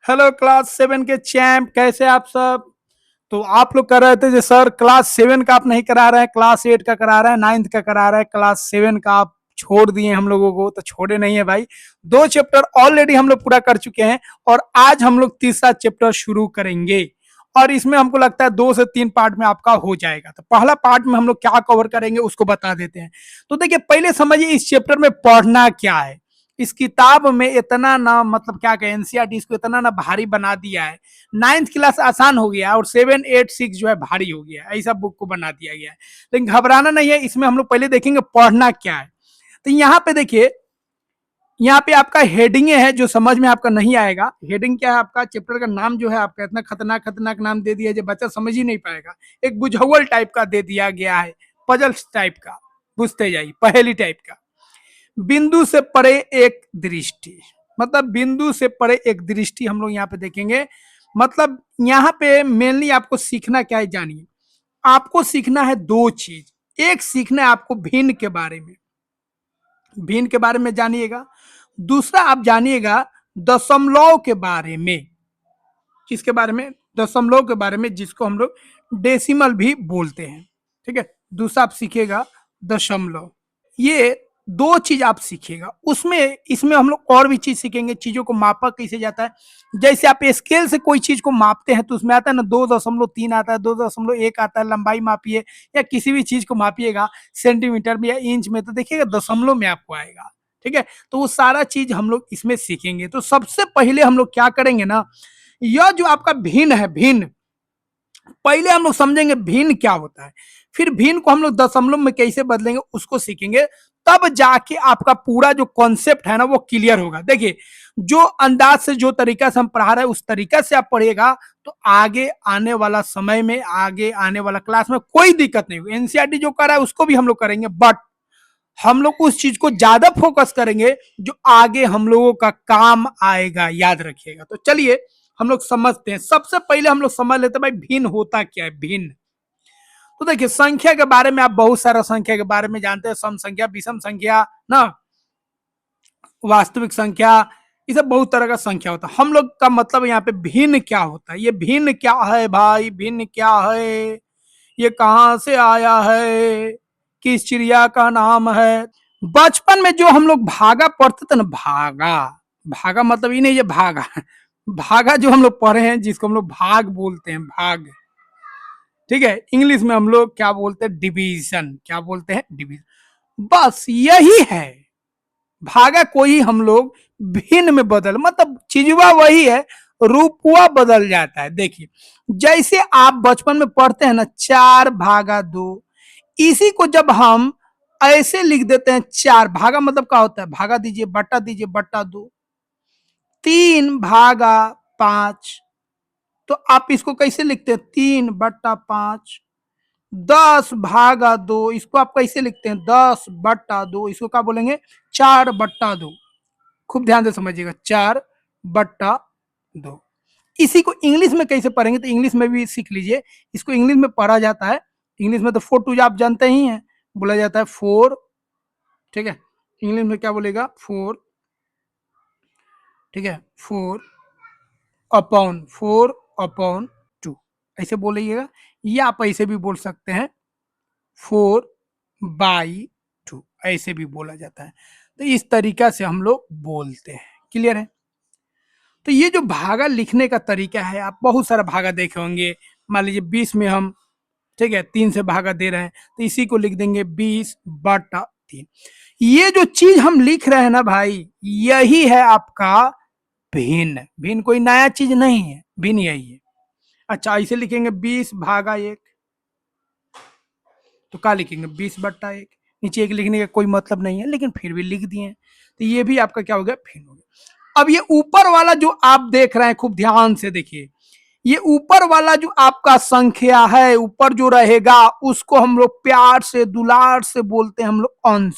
Hello class 7 के champ, कैसे आप सब। तो आप लोग कर रहे थे जो सर क्लास 7 का आप नहीं करा रहे हैं, क्लास 8 का करा रहे हैं, 9th का करा रहे हैं, क्लास 7 का आप छोड़ दिए हम लोगों को। तो छोड़े नहीं है भाई, 2 चैप्टर ऑलरेडी हम लोग पूरा कर चुके हैं और आज हम लोग तीसरा चैप्टर शुरू करेंगे। और इसमें हमको लगता है 2 से 3 पार्ट में आपका हो जाएगा। तो पहला पार्ट में हम लोग क्या कवर करेंगे उसको बता देते हैं। तो देखिए, पहले समझिए इस चैप्टर में पढ़ना क्या है। इस किताब में इतना ना, मतलब क्या कहें, एनसीईआरटी इसको इतना ना भारी बना दिया है। 9th क्लास आसान हो गया और 7, 8, 6 जो है भारी हो गया, ऐसा बुक को बना दिया गया है। लेकिन घबराना नहीं है, इसमें हम लोग पहले देखेंगे पढ़ना क्या है। तो यहाँ पे देखिए, यहाँ पे आपका हेडिंग है जो समझ में आपका नहीं आएगा। हेडिंग क्या है आपका, चैप्टर का नाम जो है आपका इतना खतरनाक खतरनाक नाम दे दिया जो बच्चा समझ ही नहीं पाएगा। एक बुझावल टाइप का दे दिया गया है, पजल्स टाइप का, बुझते जाइए, पहेली टाइप का। बिंदु से परे एक दृष्टि, मतलब बिंदु से परे एक दृष्टि हम लोग यहाँ पे देखेंगे। मतलब यहाँ पे मेनली आपको सीखना क्या है, जानिए। आपको सीखना है 2 चीज। एक सीखना है आपको भिन्न के बारे में, भिन्न के बारे में जानिएगा। दूसरा आप जानिएगा दशमलव के बारे में। किसके बारे में? दशमलव के बारे में, जिसको हम लोग डेसिमल भी बोलते हैं। ठीक है, दूसरा आप सीखेगा दशमलव। ये 2 चीज आप सीखिएगा। उसमें इसमें हम लोग और भी चीज सीखेंगे, चीजों को मापा कैसे जाता है। जैसे आप स्केल से कोई चीज को मापते हैं तो उसमें आता है ना 2.3 आता है, 2.1 आता है, लंबाई मापिए या किसी भी चीज को मापिएगा सेंटीमीटर में या इंच में, तो देखिएगा दशमलव में आपको आएगा। ठीक है, तो वो सारा चीज हम लोग इसमें सीखेंगे। तो सबसे पहले हम लोग क्या करेंगे ना, यह जो आपका भिन्न है, भिन्न पहले हम लोग समझेंगे भिन्न क्या होता है। फिर भिन्न को हम लोग दशमलव में कैसे बदलेंगे उसको सीखेंगे। तब जाके आपका पूरा जो कॉन्सेप्ट है ना वो क्लियर होगा। देखिए, जो अंदाज से, जो तरीका से हम पढ़ा रहे हैं उस तरीका से आप पढ़िएगा तो आगे आने वाला समय में, आगे आने वाला क्लास में कोई दिक्कत नहीं होगी। एनसीईआरटी जो कर रहा है उसको भी हम लोग करेंगे, बट हम लोग उस चीज को ज्यादा फोकस करेंगे जो आगे हम लोगों का काम आएगा, याद रखिएगा। तो चलिए हम लोग समझते हैं। सबसे पहले हम लोग समझ लेते हैं भाई भिन्न होता क्या है। भिन्न, तो देखिए संख्या के बारे में आप बहुत सारा संख्या के बारे में जानते हैं, सम संख्या, विषम संख्या ना, वास्तविक संख्या, ये सब बहुत तरह का संख्या होता है। हम लोग का मतलब यहाँ पे भिन्न क्या होता है। ये भिन्न क्या है भाई, भिन्न क्या है, ये कहाँ से आया है, किस चिड़िया का नाम है। बचपन में जो हम लोग भागा पढ़ते थे ना, भागा, भागा मतलब ये नहीं ये भागा, भागा जो हम लोग पढ़े हैं, जिसको हम लोग भाग बोलते हैं, भाग। ठीक है, इंग्लिश में हम लोग क्या बोलते हैं, डिवीजन। क्या बोलते हैं? डिवीजन। बस यही है, भागा को ही हम लोग भिन्न में बदल, मतलब चीजवा वही है, रूपवा बदल जाता है। देखिए, जैसे आप बचपन में पढ़ते हैं ना 4/2, इसी को जब हम ऐसे लिख देते हैं, 4 भागा मतलब क्या होता है, भागा दीजिए, बट्टा 2, 3/5। तो आप इसको कैसे लिखते हैं, 3/5। 10/2, इसको आप कैसे लिखते हैं, 10/2। इसको क्या बोलेंगे, 4/2। खूब ध्यान से समझिएगा, 4/2। इसी को इंग्लिश में कैसे पढ़ेंगे, तो इंग्लिश में भी सीख लीजिए। इसको इंग्लिश में पढ़ा जाता है, इंग्लिश में तो 4 आप जानते ही हैं, बोला जाता है 4। ठीक है, इंग्लिश में क्या बोलेगा, 4। ठीक है, 4/2 ऐसे बोलिएगा, या आप ऐसे भी बोल सकते हैं 4/2, ऐसे भी बोला जाता है। तो इस तरीका से हम लोग बोलते हैं। क्लियर है? तो ये जो भागा लिखने का तरीका है, आप बहुत सारा भागा देखे होंगे। मान लीजिए 20 में हम, ठीक है, 3 से भागा दे रहे हैं तो इसी को लिख देंगे 20/3। ये जो चीज हम लिख रहे हैं ना भाई, यही है आपका भिन्न। भिन्न कोई नया चीज नहीं है, भिन्न यही है। अच्छा, इसे लिखेंगे 20/1, तो क्या लिखेंगे, 20/1। नीचे एक लिखने का कोई मतलब नहीं है, लेकिन फिर भी लिख दिए। तो ये भी आपका क्या हो गया, भिन्न हो गया। अब ये ऊपर वाला जो आप देख रहे हैं, खूब ध्यान से देखिए, ये ऊपर वाला जो आपका संख्या है, ऊपर जो रहेगा उसको हम लोग प्यार से, दुलार से बोलते हैं हम लोग अंश।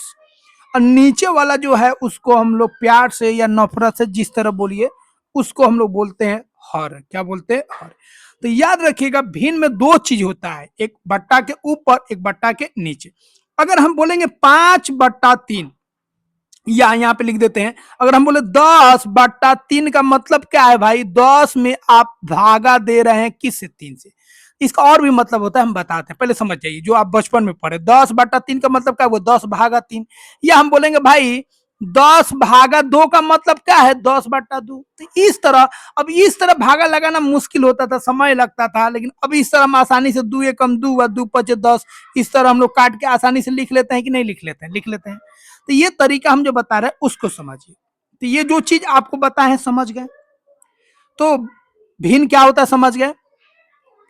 और नीचे वाला जो है उसको हम लोग प्यार से या नफरत से, जिस तरह बोलिए, उसको हम लोग बोलते हैं हर। क्या बोलते हैं, हर। तो याद रखिएगा, भिन्न में 2 चीज होता है, एक बट्टा के ऊपर, एक बट्टा के नीचे। अगर हम बोलेंगे 5/3, या यहाँ पे लिख देते हैं, अगर हम बोले 10/3 का मतलब क्या है भाई, 10 में आप भागा दे रहे हैं किस से, 3 से। इसका और भी मतलब होता है, हम बताते हैं, पहले समझ जाइए जो आप बचपन में पढ़े। 10/3 का मतलब क्या है, 10/3, या हम बोलेंगे भाई 10/2 का मतलब क्या है, 10/2। तो इस तरह, अब इस तरह भागा लगाना मुश्किल होता था, समय लगता था, लेकिन अब इस तरह हम आसानी से 2 एकम 2 व 2 पचे 10, इस तरह हम लोग काट के आसानी से लिख लेते हैं कि नहीं लिख लेते हैं, लिख लेते हैं। तो ये तरीका हम जो बता रहे हैं उसको समझिए। तो ये जो चीज आपको बताए हैं समझ गए, तो भिन्न क्या होता है समझ गए।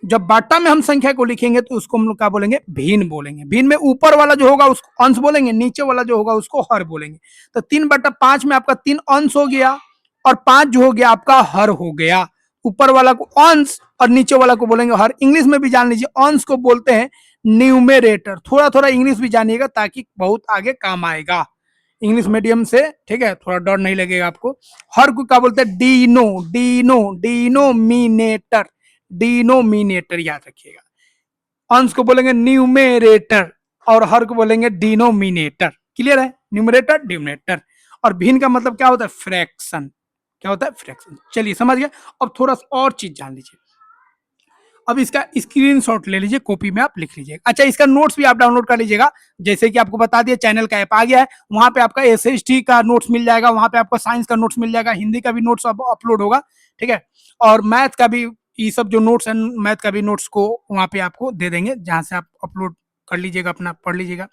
जब बाटा में हम संख्या को लिखेंगे तो उसको हम लोग क्या बोलेंगे, भिन्न बोलेंगे। भिन्न में ऊपर वाला जो होगा उसको अंश बोलेंगे, नीचे वाला जो होगा उसको हर बोलेंगे। तो 3/5 में आपका 3 अंश हो गया, और 5 जो हो गया आपका हर हो गया। ऊपर वाला को अंश और नीचे वाला को बोलेंगे हर। इंग्लिश में भी जान लीजिए, अंश को बोलते हैं न्यूमेरेटर। थोड़ा थोड़ा इंग्लिश भी जानिएगा ताकि बहुत आगे काम आएगा इंग्लिश मीडियम से, ठीक है, थोड़ा डर नहीं लगेगा आपको। हर को क्या बोलते हैं, डीनो, डीनो, डिनोमिनेटर, डिनोमिनेटर याद रखिएगा। अंश को बोलेंगे न्यूमेरेटर और हर को बोलेंगे डिनोमिनेटर। क्लियर है, न्यूमरेटर डिनोमिनेटर। और भिन्न का मतलब क्या होता है, फ्रैक्शन। क्या होता है, फ्रैक्शन। चलिए समझ गए। अब थोड़ा सा और चीज जान लीजिए। अब इसका स्क्रीनशॉट ले लीजिए, कॉपी में आप लिख लीजिएगा। अच्छा, इसका नोट्स भी आप डाउनलोड कर लीजिएगा। जैसे कि आपको बता दिया, चैनल का ऐप आ गया है, वहां पे आपका एसएसटी का नोट्स मिल जाएगा, वहां पे आपको साइंस का नोट्स मिल जाएगा, हिंदी का भी नोट्स अपलोड होगा, ठीक है। और मैथ का भी, ये सब जो नोट्स है मैथ का भी नोट्स को वहां पे आपको दे देंगे, जहां से आप अपलोड कर लीजिएगा, अपना पढ़ लीजिएगा।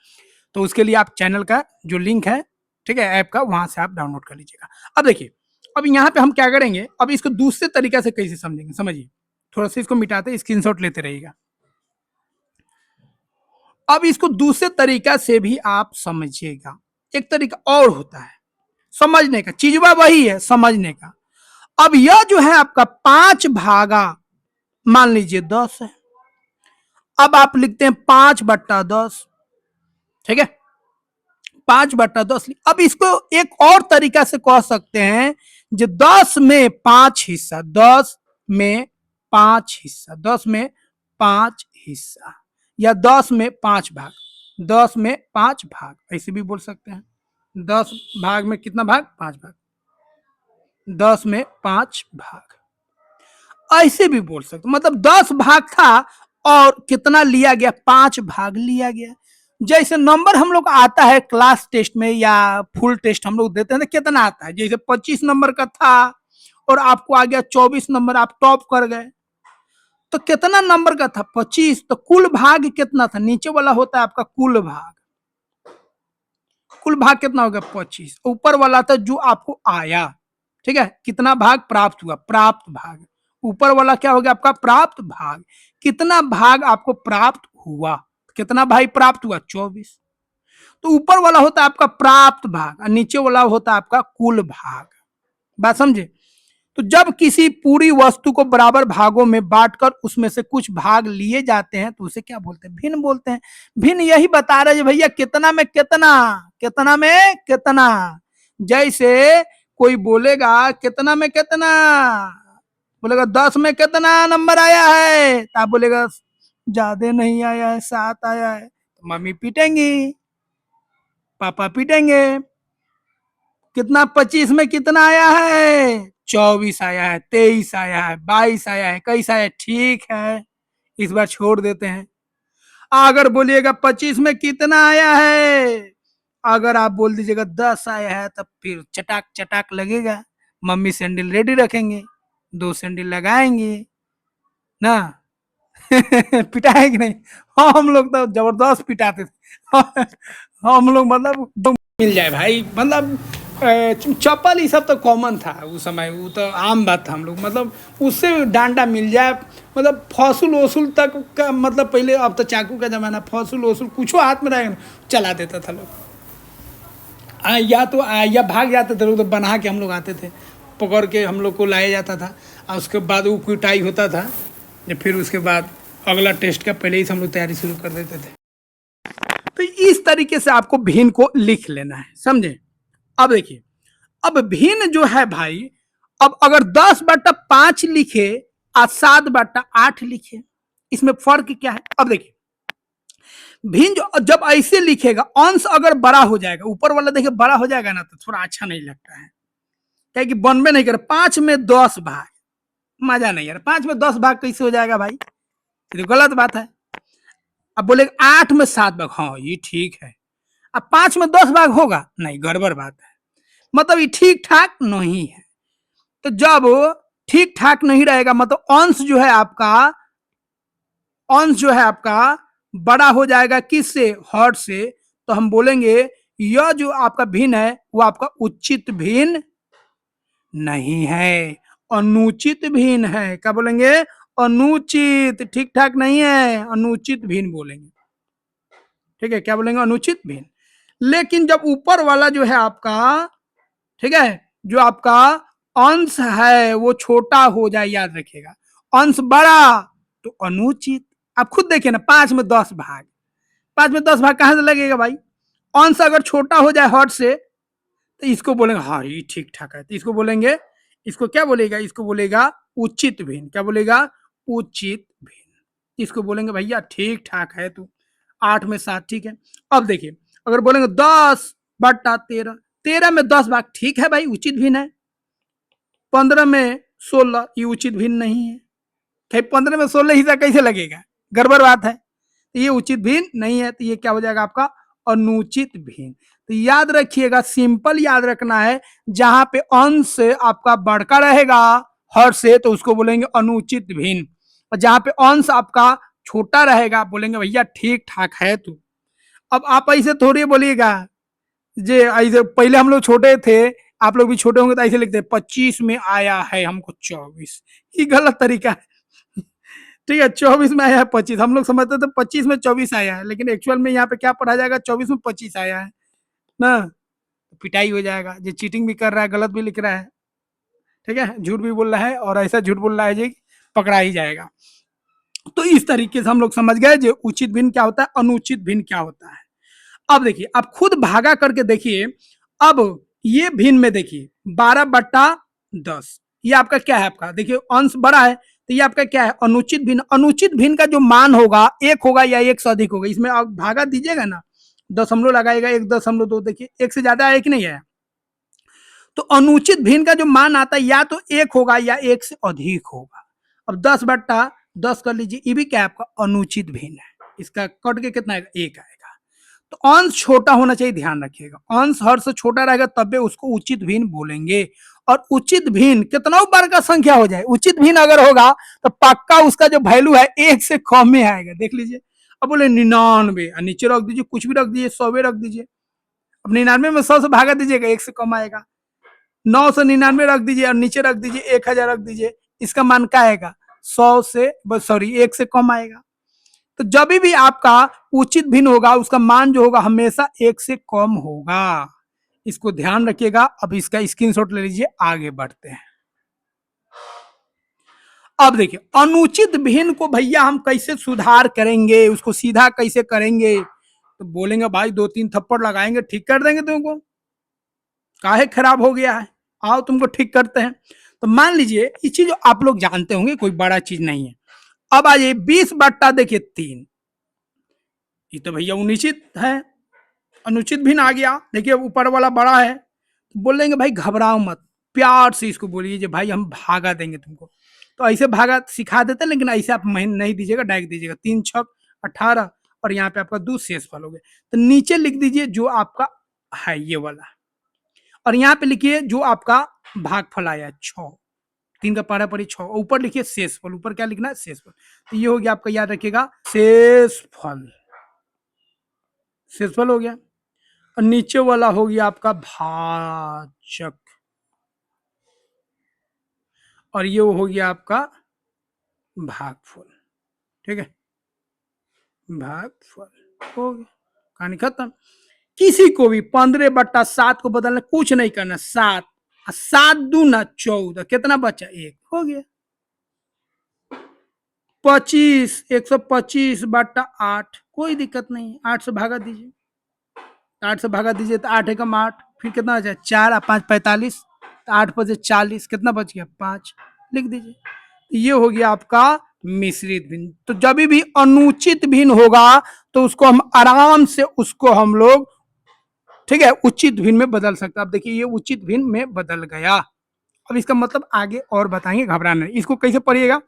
तो उसके लिए आप चैनल का जो लिंक है, ठीक है, ऐप का, वहां से आप डाउनलोड कर लीजिएगा। अब देखिए, अब यहाँ पे हम क्या करेंगे, अब इसको दूसरे तरीका से कैसे समझेंगे, समझिए। थोड़ा सा इसको मिटाते, स्क्रीनशॉट लेते रहिएगा। अब इसको दूसरे तरीका से भी आप समझिएगा। एक तरीका और होता है समझने का, चीजवा वही है समझने का। अब यह जो है आपका 5 मान लीजिए 10 है। अब आप लिखते हैं 5/10, ठीक है, 5/10। अब इसको एक और तरीका से कह सकते हैं, जो 10 में 5 हिस्सा, 10 में 5 हिस्सा, 10 में 5 हिस्सा, या 10 में 5 भाग, 10 में 5 भाग, ऐसे भी बोल सकते हैं। 10 भाग में कितना भाग, 5 भाग, 10 में 5 भाग, ऐसे भी बोल सकते। मतलब 10 भाग था और कितना लिया गया, 5 भाग लिया गया। जैसे नंबर हम लोग आता है क्लास टेस्ट में या फुल टेस्ट हम लोग देते हैं तो कितना आता है, जैसे 25 नंबर का था और आपको आ गया 24 नंबर, आप टॉप कर गए, तो कितना नंबर का था, 25। तो कुल भाग कितना था, नीचे वाला होता है आपका कुल भाग, कुल भाग कितना हो गया, 25। ऊपर वाला था जो आपको आया, ठीक है, कितना भाग प्राप्त हुआ, प्राप्त भाग। ऊपर वाला क्या हो गया आपका, प्राप्त भाग। कितना भाग आपको प्राप्त हुआ, कितना भाई प्राप्त हुआ, 24। तो ऊपर वाला होता है आपका प्राप्त भाग और नीचे वाला होता है आपका कुल भाग। बात समझे। तो जब किसी पूरी वस्तु को बराबर भागों में बांटकर उसमें से कुछ भाग लिए जाते हैं तो उसे क्या बोलते हैं, भिन्न बोलते हैं। भिन्न यही बता रहे भैया कितना में कितना, कितना में कितना। जैसे कोई बोलेगा कितना में कितना, बोलेगा 10 में कितना नंबर आया है, तो आप बोलेगा ज्यादा नहीं आया है, 7 आया है, तो मम्मी पीटेंगी, पापा पीटेंगे। कितना, 25 में कितना आया है, 24 आया है, 23 आया है, 22 आया है, 21 आया है, ठीक है, इस बार छोड़ देते हैं। अगर बोलिएगा 25 में कितना आया है, अगर आप बोल दीजिएगा 10 आया है, तब फिर चटाक चटाक लगेगा। मम्मी सैंडल रेडी रखेंगे, 2 सैंडल लगाएंगे ना। पिटाए कि नहीं, हाँ हम लोग तो जबरदस्त पिटाते थे। हम लोग मतलब मिल जाए भाई, मतलब चप्पल ये सब तो कॉमन था उस समय, वो तो आम बात था। हम लोग मतलब उससे डांडा मिल जाए, मतलब फसूल वसूल तक का, मतलब पहले, अब तो चाकू का जमाना, फसूल वसूल कुछ हाथ में रहेगा चला देता था लोग। या भाग जाते थे लोग, तो बना के हम लोग आते थे, पकड़ के हम लोग को लाया जाता था, और उसके बाद वो कुटाई होता था। फिर उसके बाद अगला टेस्ट का पहले ही हम लोग तैयारी शुरू कर देते थे। तो इस तरीके से आपको भिन्न को लिख लेना है, समझे। अब देखिए, अब भिन्न जो है भाई, अब अगर 10/5 लिखे और 7/8 लिखे, इसमें फर्क क्या है। अब देखिए, भिन्न जो जब ऐसे लिखेगा, अंश अगर बड़ा हो जाएगा, ऊपर वाला देखिए बड़ा हो जाएगा ना, तो थोड़ा अच्छा नहीं लगता है, क्या कि बनबे नहीं करे। 5 में 10 भाग, मजा नहीं यार। 5 में 10 भाग कैसे हो जाएगा भाई, ये तो गलत बात है। अब बोले 8 में 7 भाग, हाँ ये ठीक है। अब 5 में 10 भाग होगा, नहीं गड़बड़ बात है, मतलब ये ठीक ठाक नहीं है। तो जब ठीक ठाक नहीं रहेगा, मतलब अंश जो है आपका, अंश जो है आपका बड़ा हो जाएगा किससे, हर से, तो हम बोलेंगे यह जो आपका भिन्न है वो आपका उचित भिन्न नहीं है, अनुचित भिन्न है। क्या बोलेंगे, अनुचित, ठीक ठाक नहीं है, अनुचित भिन्न बोलेंगे। ठीक है, क्या बोलेंगे, अनुचित भिन्न। लेकिन जब ऊपर वाला जो है आपका, ठीक है, जो आपका अंश है वो छोटा हो जाए, याद रखिएगा, अंश बड़ा तो अनुचित। आप खुद देखिए ना, 5 में 10 भाग, 5 में 10 भाग कहां से लगेगा भाई, अंश अगर छोटा हो जाए हर से, तो इसको बोलेंगे हाँ ये ठीक ठाक है, तो इसको बोलेंगे, इसको क्या बोलेगा, इसको बोलेगा उचित भिन्न। क्या बोलेगा, उचित भिन्न। इसको बोलेंगे भैया ठीक ठाक है, तू 8 में 7 ठीक है। अब देखिए, अगर बोलेंगे 10/13, 13 में 10 भाग, ठीक है भाई, उचित भिन्न है। 15 में 16, ये उचित भिन्न नहीं है। 15 में 16 हिस्सा कैसे लगेगा, गड़बड़ बात है, तो ये उचित भिन्न नहीं है, तो ये क्या हो जाएगा आपका, अनुचित भिन्न। तो याद रखिएगा, सिंपल याद रखना है, जहां पे अंश आपका बढ़का रहेगा हर से, तो उसको बोलेंगे अनुचित भिन्न, और जहां पे अंश आपका छोटा रहेगा बोलेंगे भैया ठीक ठाक है तू। अब आप ऐसे थोड़ी बोलिएगा, जे ऐसे पहले हम लोग छोटे थे, आप लोग भी छोटे होंगे तो ऐसे लिखते हैं 25 में आया है हमको 24, ये गलत तरीका है। ठीक है, 24 में आया है 25, हम लोग समझते थे 25 में 24 आया है, लेकिन एक्चुअल में यहाँ पे क्या पढ़ा जाएगा, 24 में 25 आया है ना, पिटाई हो जाएगा। जो चीटिंग भी कर रहा है, गलत भी लिख रहा है, ठीक है, झूठ भी बोल रहा है, और ऐसा झूठ बोल रहा है जी पकड़ा ही जाएगा। तो इस तरीके से हम लोग समझ गए जो उचित भिन्न क्या होता है, अनुचित भिन्न क्या होता है। अब देखिए, आप खुद भागा करके देखिए, अब ये भिन्न में देखिए 12/10, ये आपका क्या है, आपका देखिए अंश बड़ा है, तो ये आपका क्या है, अनुचित भिन्न। अनुचित भिन्न का जो मान होगा 1 होगा या 1 से अधिक होगा, इसमें आप भागा दीजिएगा ना, दशमलव लगाएगा, 1.2, देखिए 1 से ज्यादा है कि नहीं है। तो अनुचित भिन्न का जो मान आता है या तो 1 होगा या 1 से अधिक होगा। अब 10/10 कर लीजिए, ये भी क्या है आपका अनुचित भिन्न है, इसका कट के कितना आएगा, 1 आएगा। तो अंश छोटा होना चाहिए, ध्यान रखिएगा, अंश हर से छोटा रहेगा तब भी उसको उचित भिन्न बोलेंगे। और उचित भिन्न कितना बार का संख्या हो जाए, उचित भिन्न अगर होगा तो पक्का उसका जो वैल्यू है 1 से कम में आएगा। देख लीजिए, अब बोले 99, नीचे रख दीजिए, कुछ भी रख दीजिए, 100 रख दीजिए। अब 99 में 100 से भागा दीजिएगा, 1 से कम आएगा। 9 से 99 रख दीजिए और नीचे रख दीजिए, 1000 रख दीजिए, इसका मान क्या आएगा, 100 से, सॉरी 1 से कम आएगा। तो जब भी आपका उचित भिन्न होगा, उसका मान जो होगा हमेशा 1 से कम होगा, इसको ध्यान रखिएगा। अब इसका स्क्रीनशॉट ले लीजिए, आगे बढ़ते हैं। अब देखिए, अनुचित भिन्न को भैया हम कैसे सुधार करेंगे, उसको सीधा कैसे करेंगे, तो बोलेंगे भाई 2-3 थप्पड़ लगाएंगे, ठीक कर देंगे तुमको, काहे खराब हो गया है, आओ तुमको ठीक करते हैं। तो मान लीजिए ये चीज आप लोग जानते होंगे, कोई बड़ा चीज नहीं है। अब आइए 20/3, देखिए 3, ये तो भैया अनुचित है, अनुचित भिन्न आ गया। देखिए ऊपर वाला बड़ा है, तो बोल देंगे भाई घबराओ मत, प्यार से इसको बोलिए जो भाई हम भागा देंगे तुमको। तो ऐसे भागा सिखा देते हैं, लेकिन ऐसे आप नहीं दीजिएगा, डायरेक्ट दीजिएगा 3 छक 18, और यहाँ पे आपका 2 शेष फल हो गए। तो नीचे लिख दीजिए जो आपका है ये वाला, और यहाँ पे लिखिए जो आपका भागफल आया 6, 3 का पारा पड़ी 6, ऊपर लिखिए शेष फल, ऊपर क्या लिखना है, शेष फल। तो ये हो गया आपका, याद रखिएगा शेष फल, शेष फल हो गया। और नीचे वाला हो गया आपका भाजक, और ये हो गया आपका भागफल। ठीक है, भागफल हो गया, कहानी खत्म। किसी को भी 15/7 को बदलना, कुछ नहीं करना, 7, 7 दूना 14, कितना बचा, 1 हो गया। 25, 125/8, कोई दिक्कत नहीं, 8 से भागा दीजिए, 8 से भागा दीजिए तो 8 एकम 8, फिर कितना बचा, 4 और 5 45, तो 8 5 40, कितना बच गया, 5, लिख दीजिए। ये हो गया आपका मिश्रित भिन्न। तो जब भी अनुचित भिन्न होगा तो उसको हम आराम से उसको हम लोग, ठीक है, उचित भिन्न में बदल सकते हैं। अब देखिए ये उचित भिन्न में बदल गया। अब इसका मतलब आगे और बताएंगे, घबराना नहीं। इसको कैसे पढ़िएगा,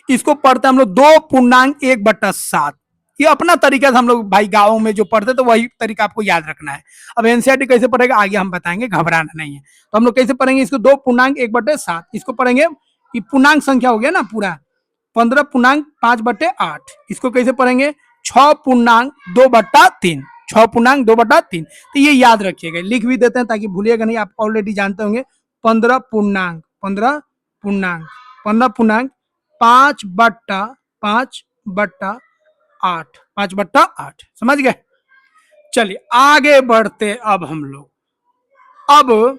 इसको पढ़ते हम लोग 2.1/7। ये अपना तरीका से हम लोग भाई गाँव में जो पढ़ते तो वही तरीका आपको याद रखना है। अब एनसीईआरटी कैसे पढ़ेगा आगे हम बताएंगे, घबराना नहीं है। तो हम लोग कैसे पढ़ेंगे इसको, 2.1/7। इसको पढ़ेंगे, ये पूर्णांक संख्या हो गया ना पूरा, 15.5/8। इसको कैसे पढ़ेंगे, 6.2/3, 6.2/3। तो ये याद रखिएगा, लिख भी देते हैं ताकि भूलिएगा नहीं, आप ऑलरेडी जानते होंगे। 15.5/5/8, 5/8, समझ गए। चलिए आगे बढ़ते अब हम लोग। अब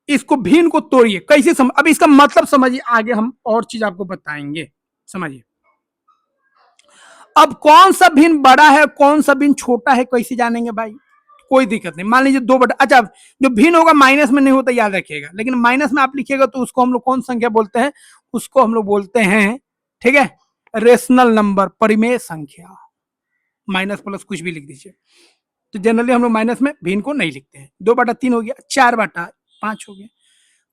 इसको भिन्न को तोड़िए कैसे अब इसका मतलब समझिए, आगे हम और चीज आपको बताएंगे, समझिए। अब कौन सा भिन्न बड़ा है कौन सा भिन्न छोटा है कैसे जानेंगे भाई, कोई दिक्कत नहीं। मान लीजिए 2/, अच्छा जो भिन्न होगा माइनस में नहीं होता याद रखिएगा, लेकिन माइनस में आप लिखिएगा तो उसको हम लोग कौन संख्या बोलते हैं, उसको हम लोग बोलते हैं, ठीक है, रेशनल नंबर, परिमेय संख्या। माइनस प्लस कुछ भी लिख दीजिए। तो जनरली हम लोग माइनस में भिन्न को नहीं लिखते हैं। 2/3 हो गया, 4/5 हो गया।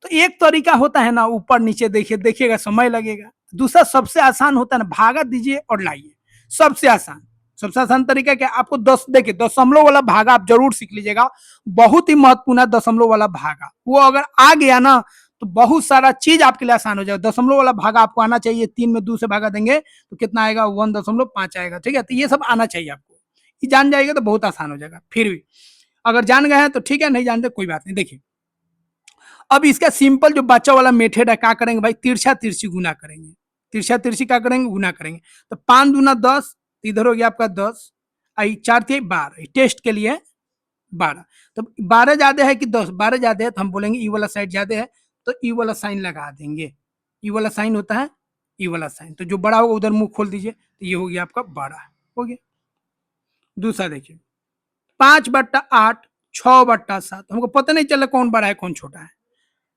तो एक तरीका होता है ना, ऊपर नीचे देखिए, देखिएगा समय लगेगा। दूसरा सबसे आसान होता है ना, भागा दीजिए और लाइए, सबसे आसान। सबसे आसान तरीका क्या, आपको 10 देखिए, दशमलव वाला भागा आप जरूर सीख लीजिएगा, बहुत ही महत्वपूर्ण है दशमलव वाला भागा। वो अगर आ गया ना तो बहुत सारा चीज आपके लिए आसान हो जाएगा। दशमलव वाला भागा आपको आना चाहिए, 3 में 2 से भागा देंगे तो कितना आएगा, 1.5 आएगा, ठीक है। तो ये सब आना चाहिए आपको, ये जान जाएगा तो बहुत आसान हो जाएगा। फिर भी अगर जान गए हैं तो ठीक है, नहीं जानते कोई बात नहीं। देखिए अब इसका सिंपल जो बच्चा वाला मेथड है, क्या करेंगे भाई, तिरछा तिरछी गुना करेंगे। तिरछा तिरछी क्या करेंगे, गुना करेंगे। तो 5 दूना 10, इधर हो गया आपका 10, आई 4 थे 12, टेस्ट के लिए 12। तो 12 ज्यादा है कि 10, 12 ज्यादा है तो हम बोलेंगे ई वाला साइड ज्यादा है, तो ई वाला साइन लगा देंगे। ई वाला साइन होता है ई वाला साइन, तो जो बड़ा होगा उधर मुंह खोल दीजिए, तो ये हो गया आपका बड़ा, हो गया। दूसरा देखिए 5/8, 6/7, हमको पता नहीं चला कौन बड़ा है कौन छोटा है,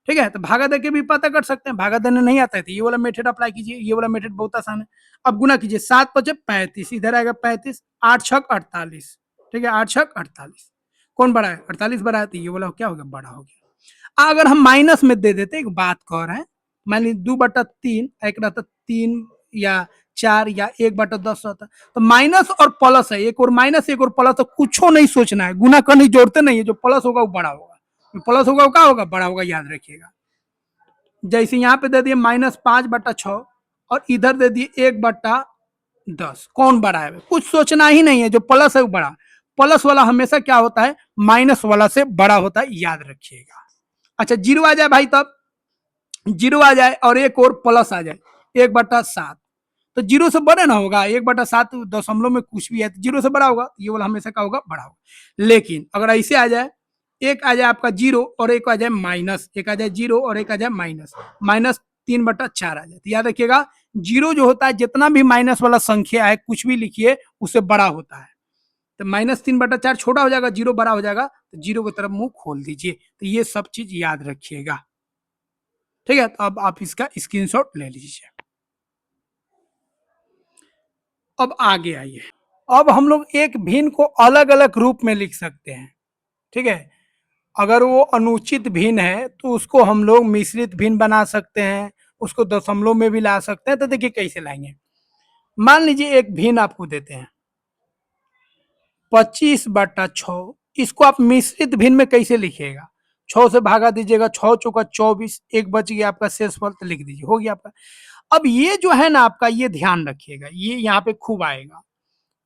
ठीक है। तो भागा देके भी पता कर सकते हैं, भागा देने नहीं आता है तो ये वाला मेथड अप्लाई कीजिए, ये वाला मेथड बहुत आसान है। अब गुना कीजिए, 7×5 = 35, इधर आएगा 35, 8×6 = 48, ठीक है, 8×6 = 48। कौन बड़ा है, 48 बड़ा है, तो ये वाला क्या हो गया, बड़ा हो गया। अगर हम माइनस में दे देते, एक बात कह रहे हैं, मान लीजिए 2/3, एक रहता 3 या 4 या 1/10 रहता, तो माइनस और प्लस है, एक और माइनस एक और प्लस, तो कुछ नहीं सोचना है, गुना करने जोड़ते नहीं है, जो प्लस होगा वो बड़ा होगा, प्लस होगा वो क्या होगा, बड़ा होगा, याद रखिएगा। जैसे यहाँ पे दे दिए -5/6 और इधर दे दिए 1/10, कौन बड़ा है, कुछ सोचना ही नहीं है, जो प्लस है वो बड़ा। प्लस वाला हमेशा क्या होता है, माइनस वाला से बड़ा होता है, याद रखिएगा। अच्छा जीरो आ जाए भाई, तब जीरो आ जाए और एक और प्लस आ जाए, 1/7, तो जीरो से बड़ा ना होगा, 1/7 दशमलव में कुछ भी है तो जीरो से बड़ा होगा, ये वाला हमेशा क्या होगा, बड़ा होगा। लेकिन अगर ऐसे आ जाए, एक आ जाए आपका जीरो और एक आ जाए माइनस, एक आ जाए जीरो और एक आ जाए माइनस, -3/4 आ जाए, तो याद रखिएगा जीरो जो होता है, जितना भी माइनस वाला संख्या है कुछ भी लिखिए उससे बड़ा होता है। तो -3/4 छोटा हो जाएगा, जीरो बड़ा हो जाएगा, तो जीरो की तरफ मुंह खोल दीजिए। तो ये सब चीज याद रखिएगा, ठीक है। तो अब आप इसका स्क्रीनशॉट ले लीजिए। अब आगे आइए, अब हम लोग एक भिन्न को अलग अलग रूप में लिख सकते हैं, ठीक है। अगर वो अनुचित भिन्न है तो उसको हम लोग मिश्रित भिन्न बना सकते हैं, उसको दशमलव में भी ला सकते हैं। तो देखिए कैसे लाएंगे, मान लीजिए एक भिन्न आपको देते हैं 25/6, इसको आप मिश्रित भिन्न में कैसे लिखिएगा, 6 से भागा दीजिएगा, 6 चौका 24, एक बच गया आपका शेषफल, तो लिख दीजिए, हो गया आपका। अब ये जो है ना आपका, ये ध्यान रखिएगा, ये यहाँ पे खूब आएगा।